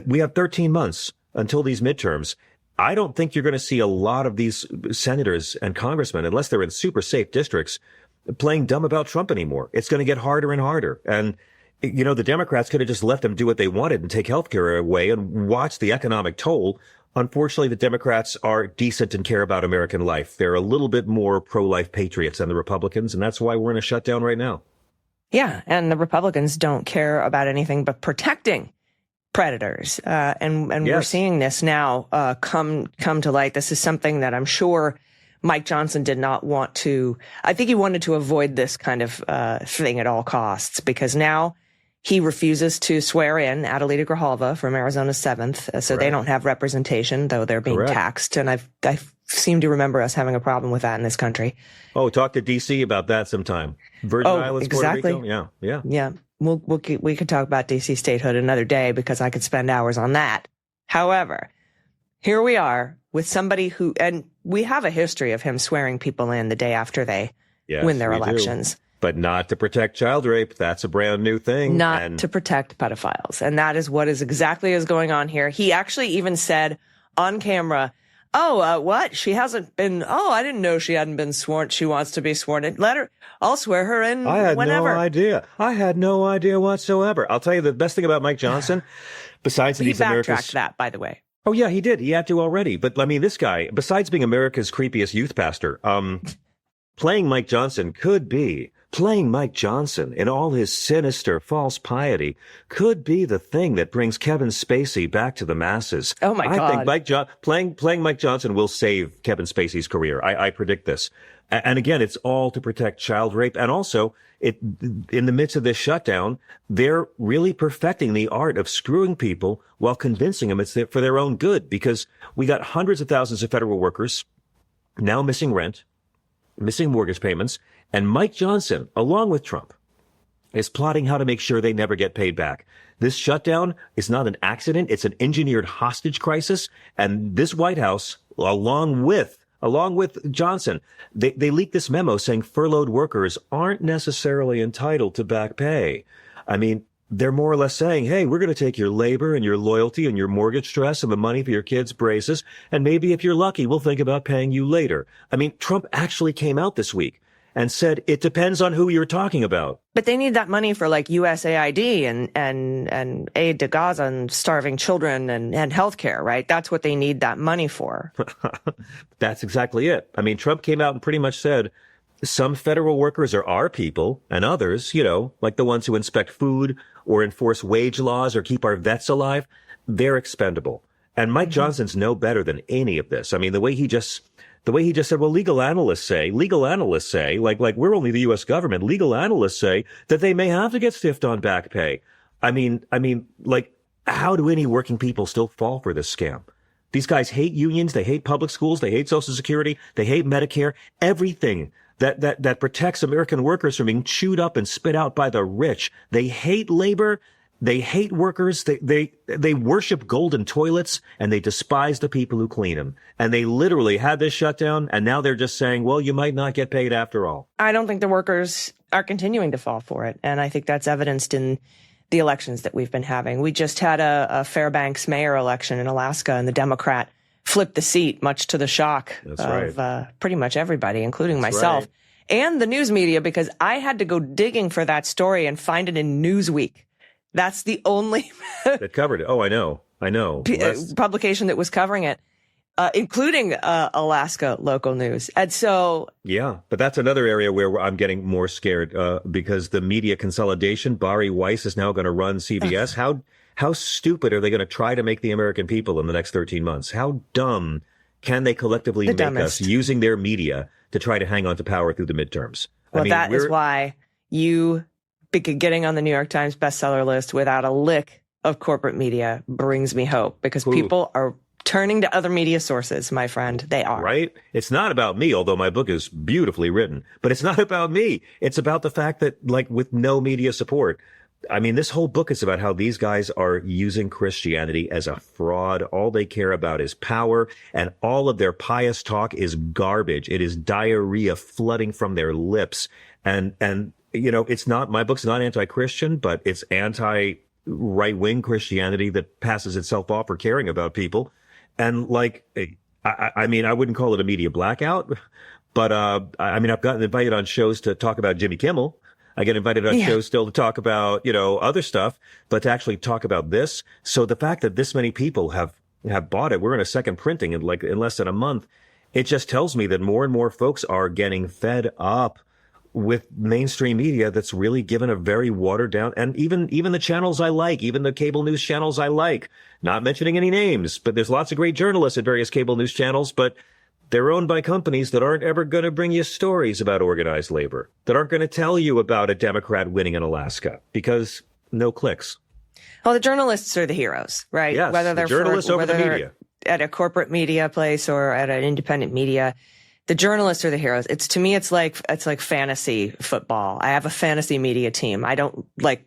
we have 13 months until these midterms. I don't think you're going to see a lot of these senators and congressmen, unless they're in super safe districts, playing dumb about Trump anymore. It's going to get harder and harder. And, the Democrats could have just let them do what they wanted and take health care away and watch the economic toll. Unfortunately, the Democrats are decent and care about American life. They're a little bit more pro-life patriots than the Republicans, and that's why we're in a shutdown right now. Yeah, and the Republicans don't care about anything but protecting predators. And yes. We're seeing this now come to light. This is something that I'm sure Mike Johnson did not want to. I think he wanted to avoid this kind of thing at all costs because now he refuses to swear in Adelita Grijalva from Arizona 7th. So they don't have representation, though they're being taxed. And I seem to remember us having a problem with that in this country. Oh, talk to D.C. about that sometime. Virgin Islands, exactly. Puerto Rico. Yeah. Yeah. We could talk about D.C. statehood another day because I could spend hours on that. However, here we are with somebody who, and we have a history of him swearing people in the day after they win their elections. But not to protect child rape. That's a brand new thing. Not to protect pedophiles. And that is what is exactly is going on here. He actually even said on camera, what? She hasn't been, I didn't know she hadn't been sworn. She wants to be sworn in. I'll swear her in whenever. I had no idea whatsoever. I'll tell you the best thing about Mike Johnson, besides that he's America's... He backtracked that, by the way. Oh, yeah, he did. He had to already. But, I mean, this guy, besides being America's creepiest youth pastor, playing Mike Johnson in all his sinister, false piety could be the thing that brings Kevin Spacey back to the masses. Oh, my God. I think playing Mike Johnson will save Kevin Spacey's career. I predict this. And again, it's all to protect child rape. And also, in the midst of this shutdown, they're really perfecting the art of screwing people while convincing them it's for their own good. Because we got hundreds of thousands of federal workers now missing rent, missing mortgage payments. And Mike Johnson, along with Trump, is plotting how to make sure they never get paid back. This shutdown is not an accident. It's an engineered hostage crisis. And this White House, along with Johnson, they leaked this memo saying furloughed workers aren't necessarily entitled to back pay. I mean, they're more or less saying, hey, we're going to take your labor and your loyalty and your mortgage stress and the money for your kids' braces. And maybe if you're lucky, we'll think about paying you later. I mean, Trump actually came out this week and said, it depends on who you're talking about. But they need that money for like USAID and aid to Gaza and starving children and healthcare, right? That's what they need that money for. That's exactly it. I mean, Trump came out and pretty much said, some federal workers are our people and others, like the ones who inspect food or enforce wage laws or keep our vets alive, they're expendable. And Mike Johnson's no better than any of this. I mean, the way he just said, well, legal analysts say, like we're only the U.S. government. Legal analysts say that they may have to get stiffed on back pay. I mean, like, how do any working people still fall for this scam? These guys hate unions. They hate public schools. They hate Social Security. They hate Medicare. Everything that protects American workers from being chewed up and spit out by the rich. They hate labor. They hate workers. They worship golden toilets, and they despise the people who clean them. And they literally had this shutdown, and now they're just saying, well, you might not get paid after all. I don't think the workers are continuing to fall for it. And I think that's evidenced in the elections that we've been having. We just had a Fairbanks mayor election in Alaska, and the Democrat flipped the seat, much to the shock of pretty much everybody, including myself and the news media, because I had to go digging for that story and find it in Newsweek. That's the only that covered it. Oh, I know. Publication that was covering it, including Alaska local news. And so, yeah, but that's another area where I'm getting more scared because the media consolidation. Bari Weiss is now going to run CBS. How stupid are they going to try to make the American people in the next 13 months? How dumb can they collectively make us using their media to try to hang on to power through the midterms? Well, that is why getting on the New York Times bestseller list without a lick of corporate media brings me hope, because people are turning to other media sources, my friend. They are. Right? It's not about me, although my book is beautifully written. But it's not about me. It's about the fact that, like, with no media support, I mean, this whole book is about how these guys are using Christianity as a fraud. All they care about is power, and all of their pious talk is garbage. It is diarrhea flooding from their lips. And it's not, my book's not anti-Christian, but it's anti-right-wing Christianity that passes itself off for caring about people. And I mean, I wouldn't call it a media blackout, but I mean, I've gotten invited on shows to talk about Jimmy Kimmel. I get invited on shows still to talk about, other stuff, but to actually talk about this. So the fact that this many people have bought it, we're in a second printing in less than a month. It just tells me that more and more folks are getting fed up with mainstream media that's really given a very watered down, and even the channels I like, even the cable news channels I like, not mentioning any names, but there's lots of great journalists at various cable news channels, but they're owned by companies that aren't ever going to bring you stories about organized labor, that aren't going to tell you about a Democrat winning in Alaska, because no clicks. Well, the journalists are the heroes, right? Yes, whether they're journalists over the media. At a corporate media place or at an independent media, the journalists are the heroes. To me, it's like fantasy football. I have a fantasy media team. I don't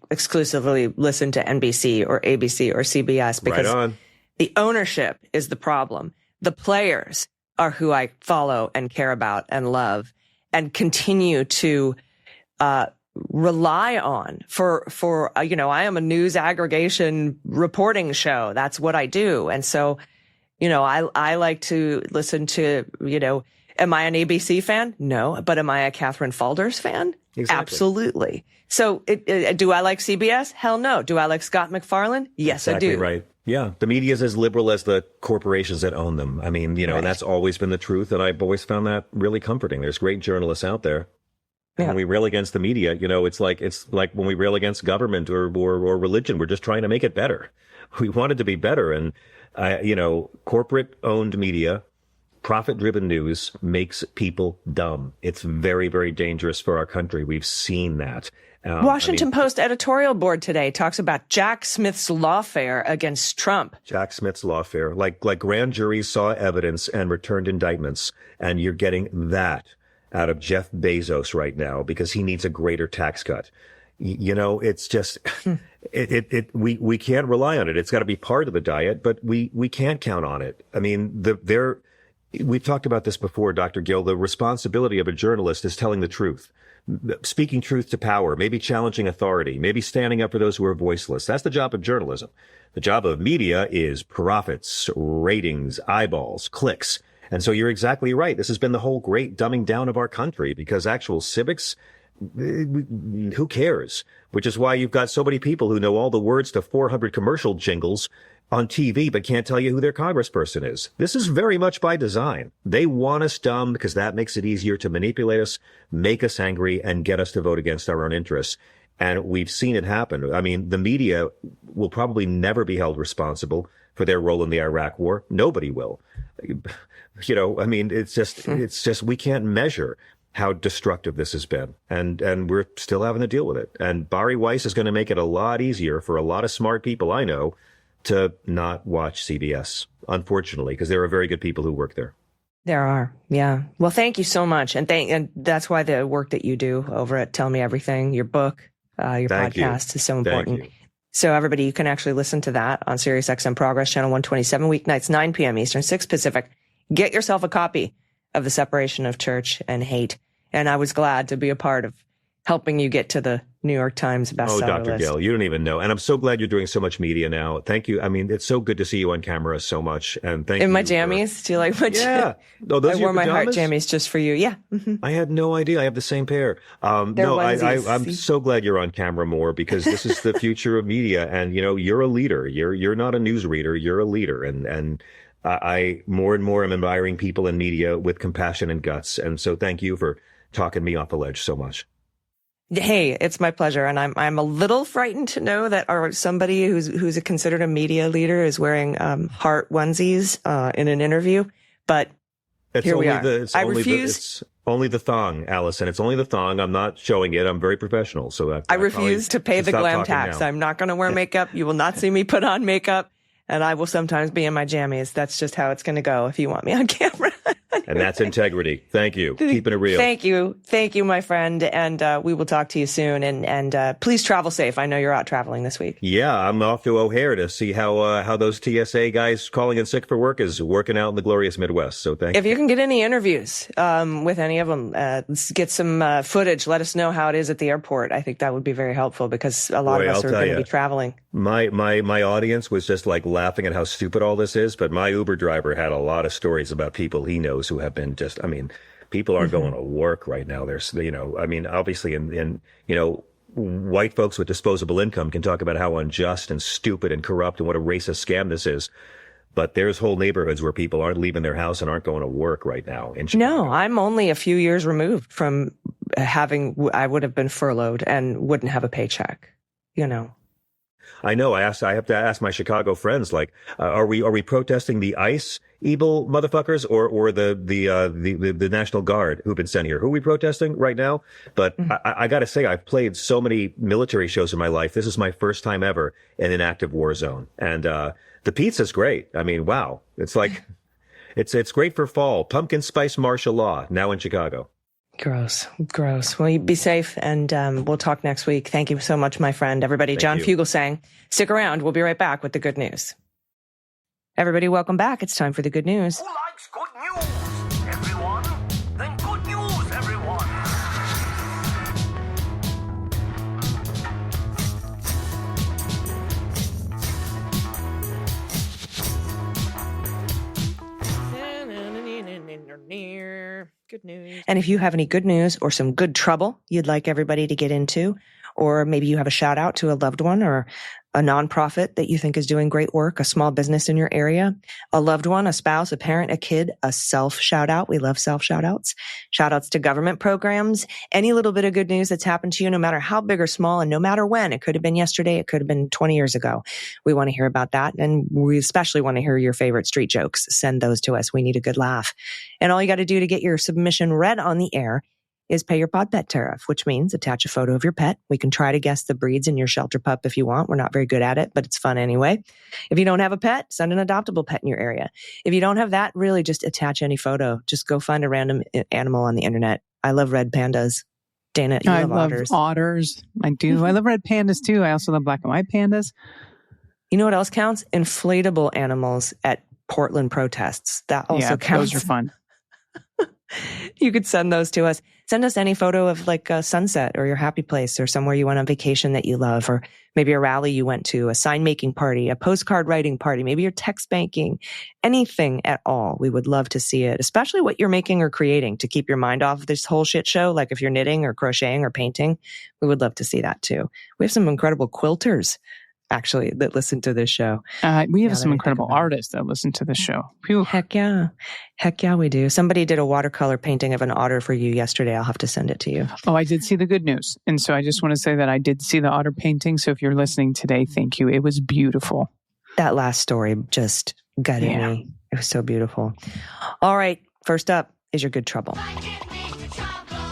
exclusively listen to NBC or ABC or CBS because the ownership is the problem. The players are who I follow and care about and love and continue to rely on for I am a news aggregation reporting show. That's what I do. And so, I like to listen to, am I an ABC fan? No. But am I a Catherine Falders fan? Exactly. Absolutely. So do I like CBS? Hell no. Do I like Scott McFarlane? Yes, exactly, I do. Right. Yeah. The media is as liberal as the corporations that own them. I mean, and that's always been the truth. And I've always found that really comforting. There's great journalists out there. Yeah. When we rail against the media, it's like when we rail against government or religion, we're just trying to make it better. We want it to be better. And, corporate owned media, profit-driven news makes people dumb. It's very, very dangerous for our country. We've seen that. Washington Post editorial board today talks about Jack Smith's lawfare against Trump. Jack Smith's lawfare. Like grand juries saw evidence and returned indictments. And you're getting that out of Jeff Bezos right now because he needs a greater tax cut. It's just, we can't rely on it. It's got to be part of the diet, but we can't count on it. I mean, we've talked about this before, Dr. Gill. The responsibility of a journalist is telling the truth. speaking truth to power, maybe challenging authority, maybe standing up for those who are voiceless. That's the job of journalism. The job of media is profits, ratings, eyeballs, clicks. And so you're exactly right. This has been the whole great dumbing down of our country, because actual civics, who cares? Which is why you've got so many people who know all the words to 400 commercial jingles on TV, but can't tell you who their congressperson is. This is very much by design. They want us dumb because that makes it easier to manipulate us, make us angry, and get us to vote against our own interests. And we've seen it happen. I mean, the media will probably never be held responsible for their role in the Iraq war. Nobody will. You know, I mean, it's just we can't measure how destructive this has been. And we're still having to deal with it. And Bari Weiss is going to make it a lot easier for a lot of smart people I know to not watch CBS, unfortunately, because there are very good people who work there. There are. Yeah. Well, thank you so much. And that's why the work that you do over at Tell Me Everything, your book, your podcast is so important. So everybody, you can actually listen to that on SiriusXM Progress Channel 127 weeknights, 9 p.m. Eastern, 6 Pacific. Get yourself a copy of The Separation of Church and Hate. And I was glad to be a part of helping you get to the New York Times bestseller list. Oh, Dr. Gill, you don't even know. And I'm so glad you're doing so much media now. Thank you. I mean, it's so good to see you on camera so much. And thank you. In my jammies? Do you like my jammies? Yeah. Oh, those I wore my heart jammies just for you. Yeah. Mm-hmm. I had no idea. I have the same pair. I'm so glad you're on camera more, because this is the future of media. And, you know, you're a leader. You're not a news reader. You're a leader. And I more and more am admiring people in media with compassion and guts. And so thank you for talking me off the ledge so much. Hey, it's my pleasure. And I'm a little frightened to know that somebody who's considered a media leader is wearing heart onesies in an interview. But here we are. I refuse. It's only the thong, Allison. It's only the thong. I'm not showing it. I'm very professional. So I refuse to pay the glam tax. I'm not going to wear makeup. You will not see me put on makeup. And I will sometimes be in my jammies. That's just how it's going to go if you want me on camera. And that's integrity. Thank you. Keeping it real. Thank you. Thank you, my friend. And we will talk to you soon. And please travel safe. I know you're out traveling this week. Yeah, I'm off to O'Hare to see how those TSA guys calling in sick for work is working out in the glorious Midwest. So thank you. If you can get any interviews with any of them, let's get some footage. Let us know how it is at the airport. I think that would be very helpful, because a lot of us are going to be traveling. My audience was just like laughing at how stupid all this is, but my Uber driver had a lot of stories about people he knows who have been just, I mean, people aren't going to work right now. There's, you know, I mean, obviously in you know, white folks with disposable income can talk about how unjust and stupid and corrupt and what a racist scam this is. But there's whole neighborhoods where people aren't leaving their house and aren't going to work right now. No, I'm only a few years removed from I would have been furloughed and wouldn't have a paycheck, you know. I know. I have to ask my Chicago friends, like, are we protesting the ICE evil motherfuckers or the National Guard who've been sent here? Who are we protesting right now? But I got to say, I've played so many military shows in my life. This is my first time ever in an active war zone. And the pizza's great. I mean, wow. It's like, it's great for fall. Pumpkin spice martial law now in Chicago. Gross. Well, you be safe, and we'll talk next week. Thank you so much, my friend. Everybody, John Fugelsang. Stick around. We'll be right back with the good news. Everybody, welcome back. It's time for the good news. Who likes good news, everyone? Then good news, everyone. Good news. And if you have any good news or some good trouble you'd like everybody to get into, or maybe you have a shout out to a loved one or a nonprofit that you think is doing great work, a small business in your area, a loved one, a spouse, a parent, a kid, a self shout out. We love self shout outs. Shout outs to government programs, any little bit of good news that's happened to you, no matter how big or small, and no matter when. It could have been yesterday. It could have been 20 years ago. We want to hear about that. And we especially want to hear your favorite street jokes. Send those to us. We need a good laugh. And all you got to do to get your submission read on the air is pay your pod pet tariff, which means attach a photo of your pet. We can try to guess the breeds in your shelter pup if you want. We're not very good at it, but it's fun anyway. If you don't have a pet, send an adoptable pet in your area. If you don't have that, really just attach any photo. Just go find a random animal on the internet. I love red pandas. Dana, you love otters. Otters. I do. I love red pandas too. I also love black and white pandas. You know what else counts? Inflatable animals at Portland protests. That also counts. Those are fun. You could send those to us. Send us any photo of like a sunset or your happy place or somewhere you went on vacation that you love, or maybe a rally you went to, a sign making party, a postcard writing party, maybe you're text banking, anything at all. We would love to see it, especially what you're making or creating to keep your mind off this whole shit show. Like if you're knitting or crocheting or painting, we would love to see that too. We have some incredible quilters actually that listen to this show. We have some incredible artists that listen to the show. Phew. Heck yeah, we do. Somebody did a watercolor painting of an otter for you yesterday. I'll have to send it to you. Oh, I did see the good news. And so I just want to say that I did see the otter painting. So if you're listening today, thank you. It was beautiful. That last story just gutted me. It was so beautiful. All right, first up is your good trouble.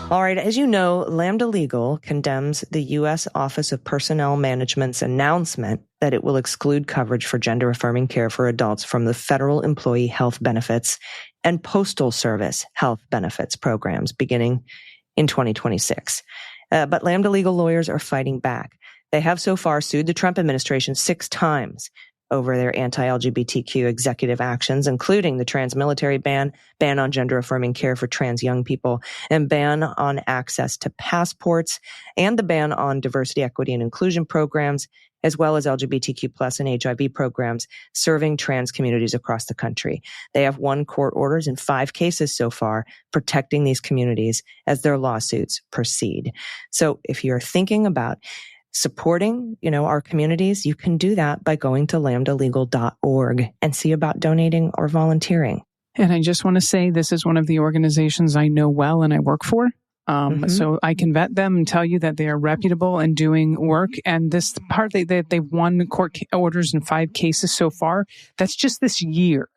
All right, as you know, Lambda Legal condemns the U.S. Office of Personnel Management's announcement that it will exclude coverage for gender-affirming care for adults from the Federal Employee Health Benefits and Postal Service Health Benefits programs beginning in 2026. But Lambda Legal lawyers are fighting back. They have so far sued the Trump administration 6 times over their anti-LGBTQ executive actions, including the trans military ban on gender-affirming care for trans young people, and ban on access to passports, and the ban on diversity, equity, and inclusion programs, as well as LGBTQ plus and HIV programs serving trans communities across the country. They have won court orders in 5 cases so far protecting these communities as their lawsuits proceed. So if you're thinking about supporting, our communities, you can do that by going to lambdalegal.org and see about donating or volunteering. And I just want to say this is one of the organizations I know well and I work for. So I can vet them and tell you that they are reputable and doing work. And this part, they won court orders in 5 cases so far. That's just this year.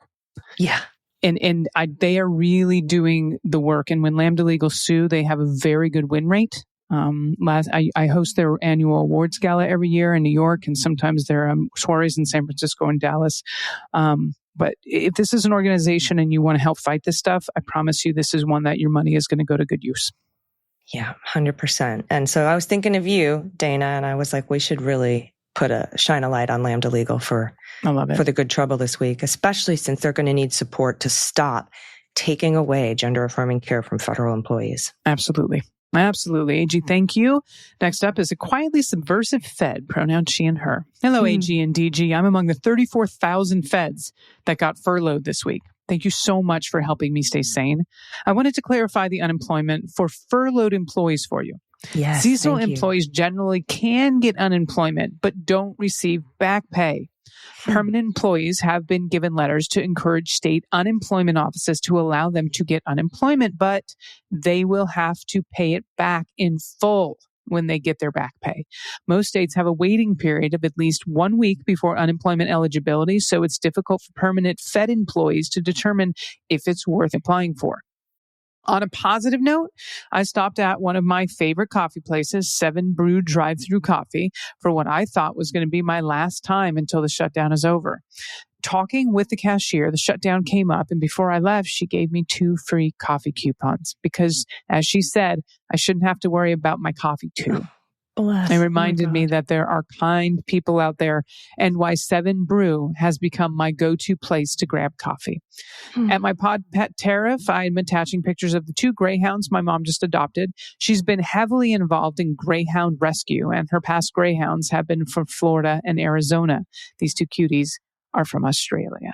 Yeah. And they are really doing the work. And when Lambda Legal sue, they have a very good win rate. I host their annual awards gala every year in New York, and sometimes their soirees in San Francisco and Dallas. But if this is an organization and you want to help fight this stuff, I promise you this is one that your money is going to go to good use. Yeah, 100%. And so I was thinking of you, Dana, and I was like, we should really shine a light on Lambda Legal for the good trouble this week, especially since they're going to need support to stop taking away gender-affirming care from federal employees. Absolutely. AG, thank you. Next up is a quietly subversive Fed, pronouns she and her. Hello, AG and DG. I'm among the 34,000 Feds that got furloughed this week. Thank you so much for helping me stay sane. I wanted to clarify the unemployment for furloughed employees for you. Yes, seasonal employees generally can get unemployment, but don't receive back pay. Permanent employees have been given letters to encourage state unemployment offices to allow them to get unemployment, but they will have to pay it back in full when they get their back pay. Most states have a waiting period of at least 1 week before unemployment eligibility, so it's difficult for permanent Fed employees to determine if it's worth applying for. On a positive note, I stopped at one of my favorite coffee places, 7 Brew Drive-Thru Coffee, for what I thought was going to be my last time until the shutdown is over. Talking with the cashier, the shutdown came up, and before I left, she gave me 2 free coffee coupons because, as she said, I shouldn't have to worry about my coffee too. Bless. It reminded me that there are kind people out there and why 7 Brew has become my go-to place to grab coffee. At my pod pet tariff, I'm attaching pictures of the 2 greyhounds my mom just adopted. She's been heavily involved in greyhound rescue, and her past greyhounds have been from Florida and Arizona. These 2 cuties are from Australia.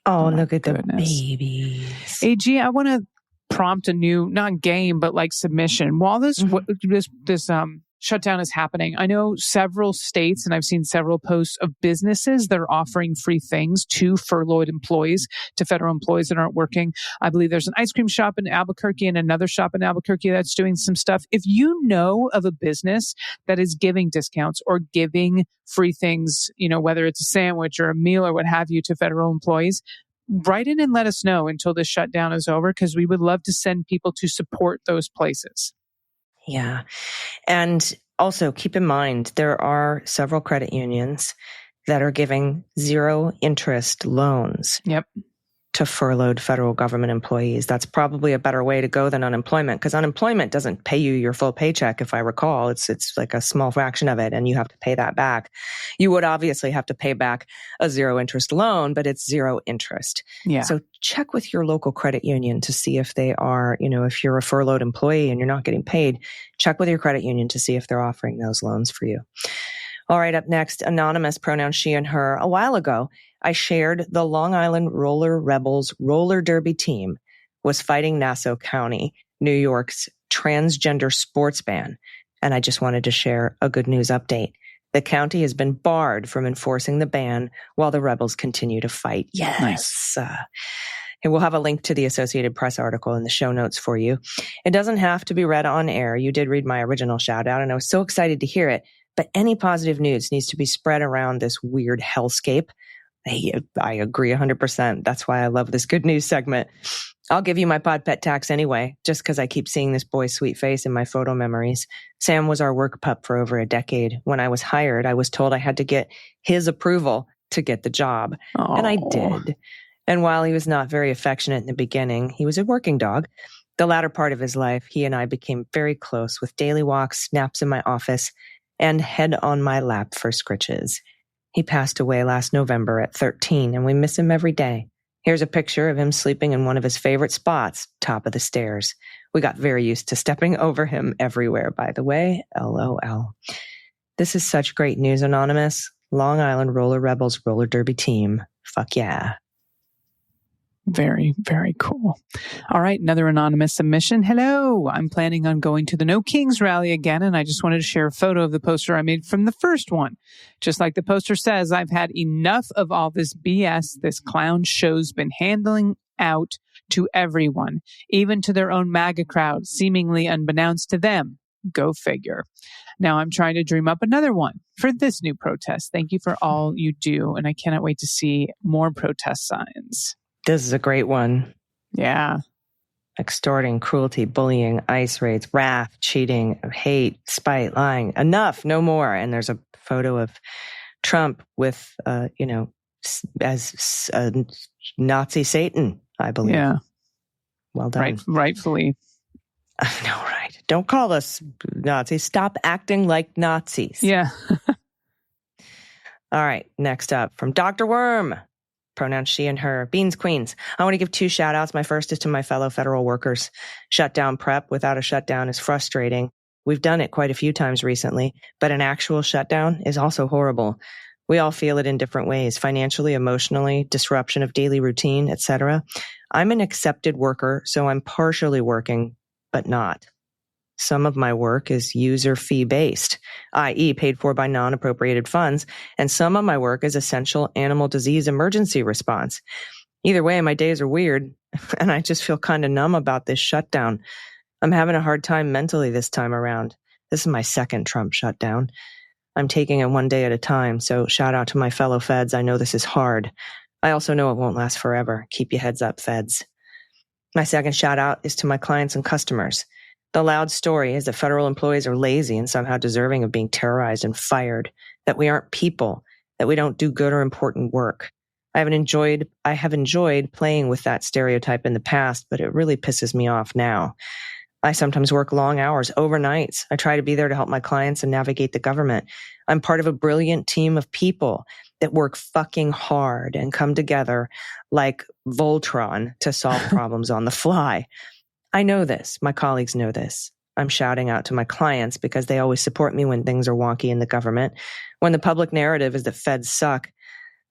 Oh, look at the babies. AG, I want to prompt a new, not game, but like submission. While this shutdown is happening, I know several states, and I've seen several posts of businesses that are offering free things to furloughed employees, to federal employees that aren't working. I believe there's an ice cream shop in Albuquerque and another shop in Albuquerque that's doing some stuff. If you know of a business that is giving discounts or giving free things, whether it's a sandwich or a meal or what have you to federal employees, write in and let us know until this shutdown is over, because we would love to send people to support those places. Yeah. And also keep in mind, there are several credit unions that are giving 0 interest loans to furloughed federal government employees. That's probably a better way to go than unemployment, because unemployment doesn't pay you your full paycheck, if I recall. It's like a small fraction of it, and you have to pay that back. You would obviously have to pay back a zero interest loan, but it's zero interest. Yeah. So check with your local credit union to see if they are, if you're a furloughed employee and you're not getting paid, check with your credit union to see if they're offering those loans for you. All right, up next, anonymous, pronoun she and her. A while ago, I shared the Long Island Roller Rebels roller derby team was fighting Nassau County, New York's transgender sports ban. And I just wanted to share a good news update. The county has been barred from enforcing the ban while the rebels continue to fight. Yes. Nice. And we'll have a link to the Associated Press article in the show notes for you. It doesn't have to be read on air. You did read my original shout out, and I was so excited to hear it. But any positive news needs to be spread around this weird hellscape. I agree 100%. That's why I love this good news segment. I'll give you my pod pet tax anyway, just because I keep seeing this boy's sweet face in my photo memories. Sam was our work pup for over a decade. When I was hired, I was told I had to get his approval to get the job. Aww. And I did. And while he was not very affectionate in the beginning, he was a working dog. The latter part of his life, he and I became very close, with daily walks, naps in my office, and head on my lap for scritches. He passed away last November at 13, and we miss him every day. Here's a picture of him sleeping in one of his favorite spots, top of the stairs. We got very used to stepping over him everywhere, by the way. LOL. This is such great news, Anonymous. Long Island Roller Rebels roller derby team. Fuck yeah. Very, very cool. All right, another anonymous submission. Hello, I'm planning on going to the No Kings rally again, and I just wanted to share a photo of the poster I made from the first one. Just like the poster says, I've had enough of all this BS this clown show's been handling out to everyone, even to their own MAGA crowd, seemingly unbeknownst to them. Go figure. Now I'm trying to dream up another one for this new protest. Thank you for all you do, and I cannot wait to see more protest signs. This is a great one. Yeah. Extorting, cruelty, bullying, ICE raids, wrath, cheating, hate, spite, lying. Enough, no more. And there's a photo of Trump with, as Nazi Satan, I believe. Yeah. Well done. Rightfully. I know, right? Don't call us Nazis. Stop acting like Nazis. Yeah. All right. Next up from Dr. Worm. Pronouns she and her. Beans Queens. I want to give 2 shout outs. My first is to my fellow federal workers. Shutdown prep without a shutdown is frustrating. We've done it quite a few times recently, but an actual shutdown is also horrible. We all feel it in different ways, financially, emotionally, disruption of daily routine, etc. I'm an accepted worker, so I'm partially working, but not. Some of my work is user fee based, i.e. paid for by non-appropriated funds, and some of my work is essential animal disease emergency response. Either way, my days are weird, and I just feel kind of numb about this shutdown. I'm having a hard time mentally this time around. This is my second Trump shutdown. I'm taking it one day at a time, so shout out to my fellow feds. I know this is hard. I also know it won't last forever. Keep your heads up, feds. My second shout out is to my clients and customers. The loud story is that federal employees are lazy and somehow deserving of being terrorized and fired, that we aren't people, that we don't do good or important work. I have enjoyed playing with that stereotype in the past, but it really pisses me off now. I sometimes work long hours, overnights. I try to be there to help my clients and navigate the government. I'm part of a brilliant team of people that work fucking hard and come together like Voltron to solve problems on the fly. I know this. My colleagues know this. I'm shouting out to my clients because they always support me when things are wonky in the government. When the public narrative is that feds suck,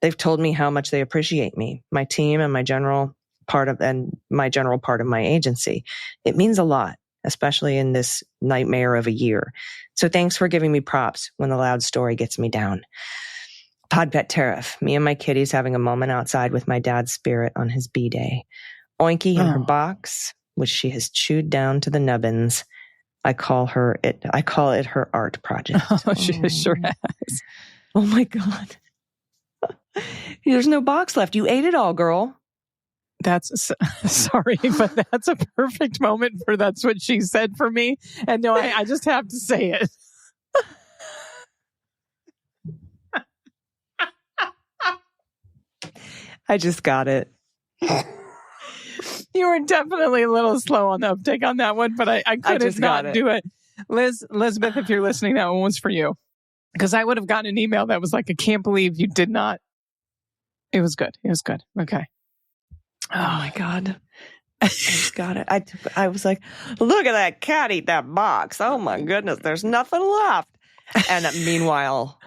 they've told me how much they appreciate me, my team, and my general part of my agency. It means a lot, especially in this nightmare of a year. So thanks for giving me props when the loud story gets me down. Pod pet tariff. Me and my kitty's having a moment outside with my dad's spirit on his B-day. Oinky in her box, which she has chewed down to the nubbins. I call it her art project. Oh, she sure has. Oh my God. There's no box left. You ate it all, girl. That's sorry, but that's a perfect moment for that's what she said for me. And no, I just have to say it. I just got it. You were definitely a little slow on the uptake on that one, but I couldn't not do it. Elizabeth, if you're listening, that one was for you. Because I would have gotten an email that was like, I can't believe you did not. It was good. It was good. Okay. Oh my God. I just got it. I was like, look at that cat eat that box. Oh my goodness, there's nothing left. And meanwhile,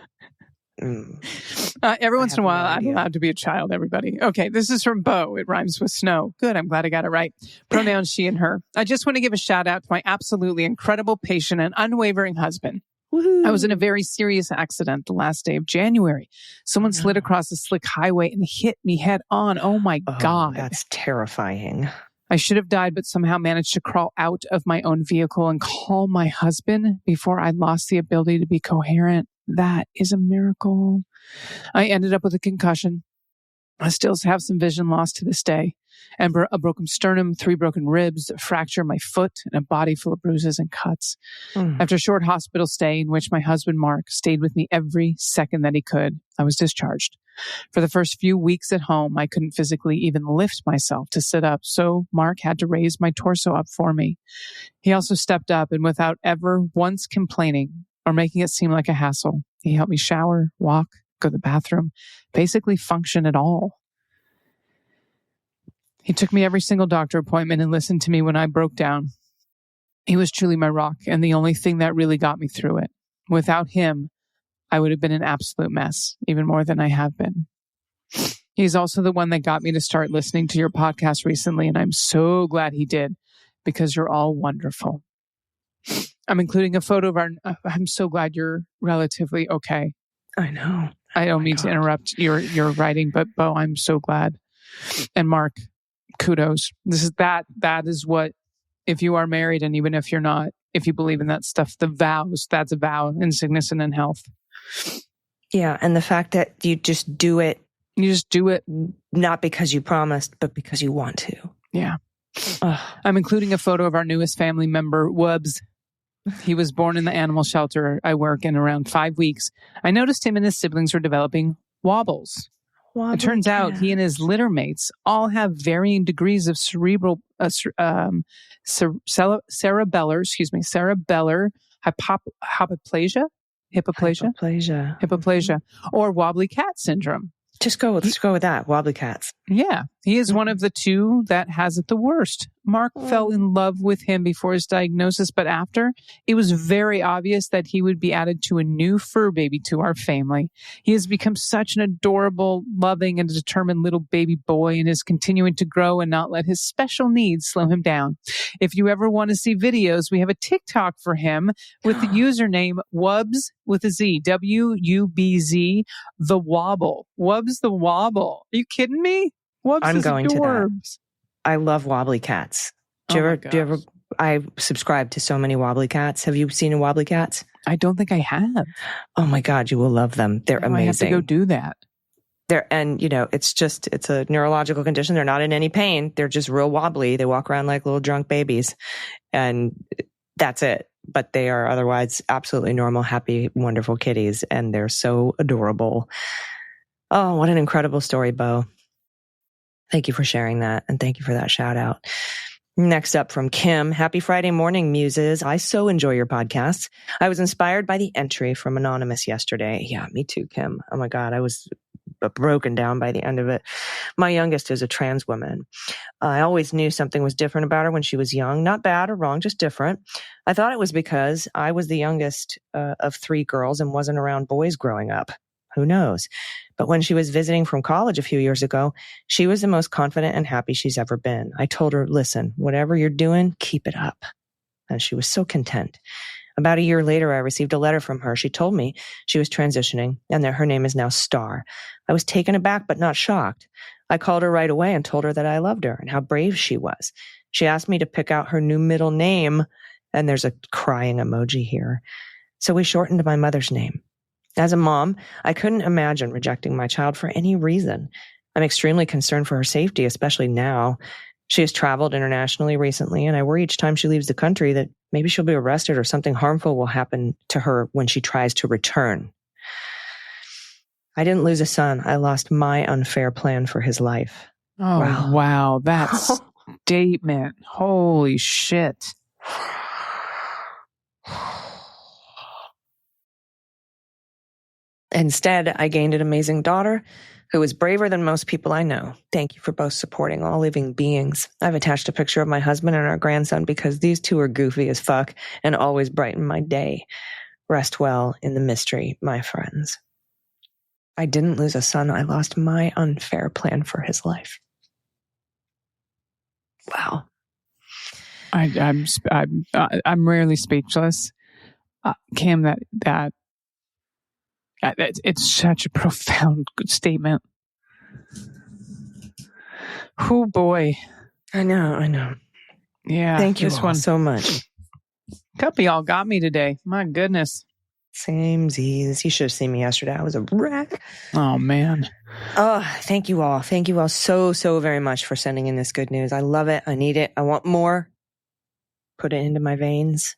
every once in a while, I'm allowed to be a child, everybody. Okay, this is from Bo. It rhymes with snow. Good, I'm glad I got it right. Pronouns she and her. I just want to give a shout out to my absolutely incredible, patient, and unwavering husband. Woo-hoo. I was in a very serious accident the last day of January. Someone slid across a slick highway and hit me head on. Oh my God. That's terrifying. I should have died, but somehow managed to crawl out of my own vehicle and call my husband before I lost the ability to be coherent. That is a miracle. I ended up with a concussion. I still have some vision loss to this day. And a broken sternum, 3 broken ribs, a fracture in my foot, and a body full of bruises and cuts. After a short hospital stay in which my husband, Mark, stayed with me every second that he could, I was discharged. For the first few weeks at home, I couldn't physically even lift myself to sit up, so Mark had to raise my torso up for me. He also stepped up, and without ever once complaining or making it seem like a hassle, he helped me shower, walk, go to the bathroom, basically function at all. He took me every single doctor appointment and listened to me when I broke down. He was truly my rock and the only thing that really got me through it. Without him, I would have been an absolute mess, even more than I have been. He's also the one that got me to start listening to your podcast recently, and I'm so glad he did, because you're all wonderful. I'm including a photo of I'm so glad you're relatively okay. I know. I don't mean to interrupt your writing, but Bo, I'm so glad. And Mark, kudos. That is what, if you are married and even if you're not, if you believe in that stuff, the vows, that's a vow in sickness and in health. Yeah. And the fact that you just do it. You just do it. Not because you promised, but because you want to. Yeah. I'm including a photo of our newest family member, Wubbs. He was born in the animal shelter I work in around 5 weeks. I noticed him and his siblings were developing wobbles. It turns out he and his litter mates all have varying degrees of cerebellar hypoplasia, or wobbly cat syndrome. Just go with that. Wobbly cats. Yeah. He is one of the 2 that has it the worst. Mark fell in love with him before his diagnosis, but after, it was very obvious that he would be added to a new fur baby to our family. He has become such an adorable, loving, and determined little baby boy and is continuing to grow and not let his special needs slow him down. If you ever want to see videos, we have a TikTok for him with the username Wubbs with a Z, WUBZ, the Wobble. Wubbs the Wobble. Are you kidding me? Wubbs I'm going adorbs. to that. I love wobbly cats. Do you ever? I subscribe to so many wobbly cats. Have you seen wobbly cats? I don't think I have. Oh my God, you will love them. They're amazing. I have to go do that. It's a neurological condition. They're not in any pain. They're just real wobbly. They walk around like little drunk babies, and that's it. But they are otherwise absolutely normal, happy, wonderful kitties, and they're so adorable. Oh, what an incredible story, Bo. Thank you for sharing that, and thank you for that shout out. Next up from Kim. Happy Friday morning, muses. I so enjoy your podcasts. I was inspired by the entry from Anonymous yesterday. Yeah, me too, Kim. Oh my God, I was broken down by the end of it. My youngest is a trans woman. I always knew something was different about her when she was young. Not bad or wrong, just different. I thought it was because I was the youngest of 3 girls and wasn't around boys growing up. Who knows? But when she was visiting from college a few years ago, she was the most confident and happy she's ever been. I told her, listen, whatever you're doing, keep it up. And she was so content. About a year later, I received a letter from her. She told me she was transitioning and that her name is now Star. I was taken aback, but not shocked. I called her right away and told her that I loved her and how brave she was. She asked me to pick out her new middle name, and there's a crying emoji here. So we shortened my mother's name. As a mom, I couldn't imagine rejecting my child for any reason. I'm extremely concerned for her safety, especially now. She has traveled internationally recently, and I worry each time she leaves the country that maybe she'll be arrested or something harmful will happen to her when she tries to return. I didn't lose a son. I lost my unfair plan for his life. Oh, wow. That statement. Holy shit. Instead, I gained an amazing daughter who is braver than most people I know. Thank you for both supporting all living beings. I've attached a picture of my husband and our grandson because these two are goofy as fuck and always brighten my day. Rest well in the mystery, my friends. I didn't lose a son. I lost my unfair plan for his life. Wow. I'm rarely speechless. Kim, it's such a profound statement. Oh boy. I know. Yeah. Thank you all so much. Couple y'all got me today. My goodness. Samesies. You should have seen me yesterday. I was a wreck. Oh, man. Oh, thank you all. Thank you all so very much for sending in this good news. I love it. I need it. I want more. Put it into my veins.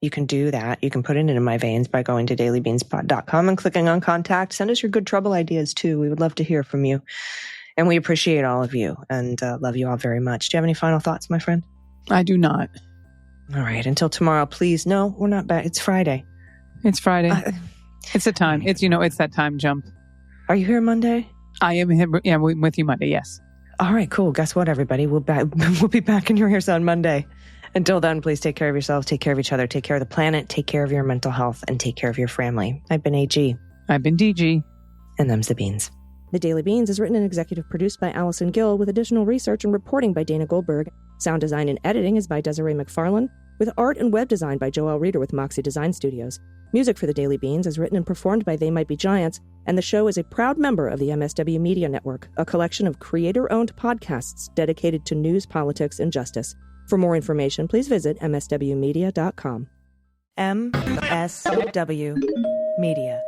You can do that. You can put it into my veins by going to dailybeanspod.com and clicking on contact. Send us your good trouble ideas too. We would love to hear from you. And we appreciate all of you and love you all very much. Do you have any final thoughts, my friend? I do not. All right. Until tomorrow, please. No, we're not back. It's Friday. It's Friday. It's the time. It's that time jump. Are you here Monday? I am here. Yeah, with you Monday. Yes. All right, cool. Guess what, everybody? We'll be back in your ears on Monday. Until then, please take care of yourselves, take care of each other, take care of the planet, take care of your mental health, and take care of your family. I've been AG. I've been DG. And them's the beans. The Daily Beans is written and executive produced by Allison Gill with additional research and reporting by Dana Goldberg. Sound design and editing is by Desiree McFarlane, with art and web design by Joelle Reeder with Moxie Design Studios. Music for The Daily Beans is written and performed by They Might Be Giants, and the show is a proud member of the MSW Media Network, a collection of creator-owned podcasts dedicated to news, politics, and justice. For more information, please visit mswmedia.com. MSW Media.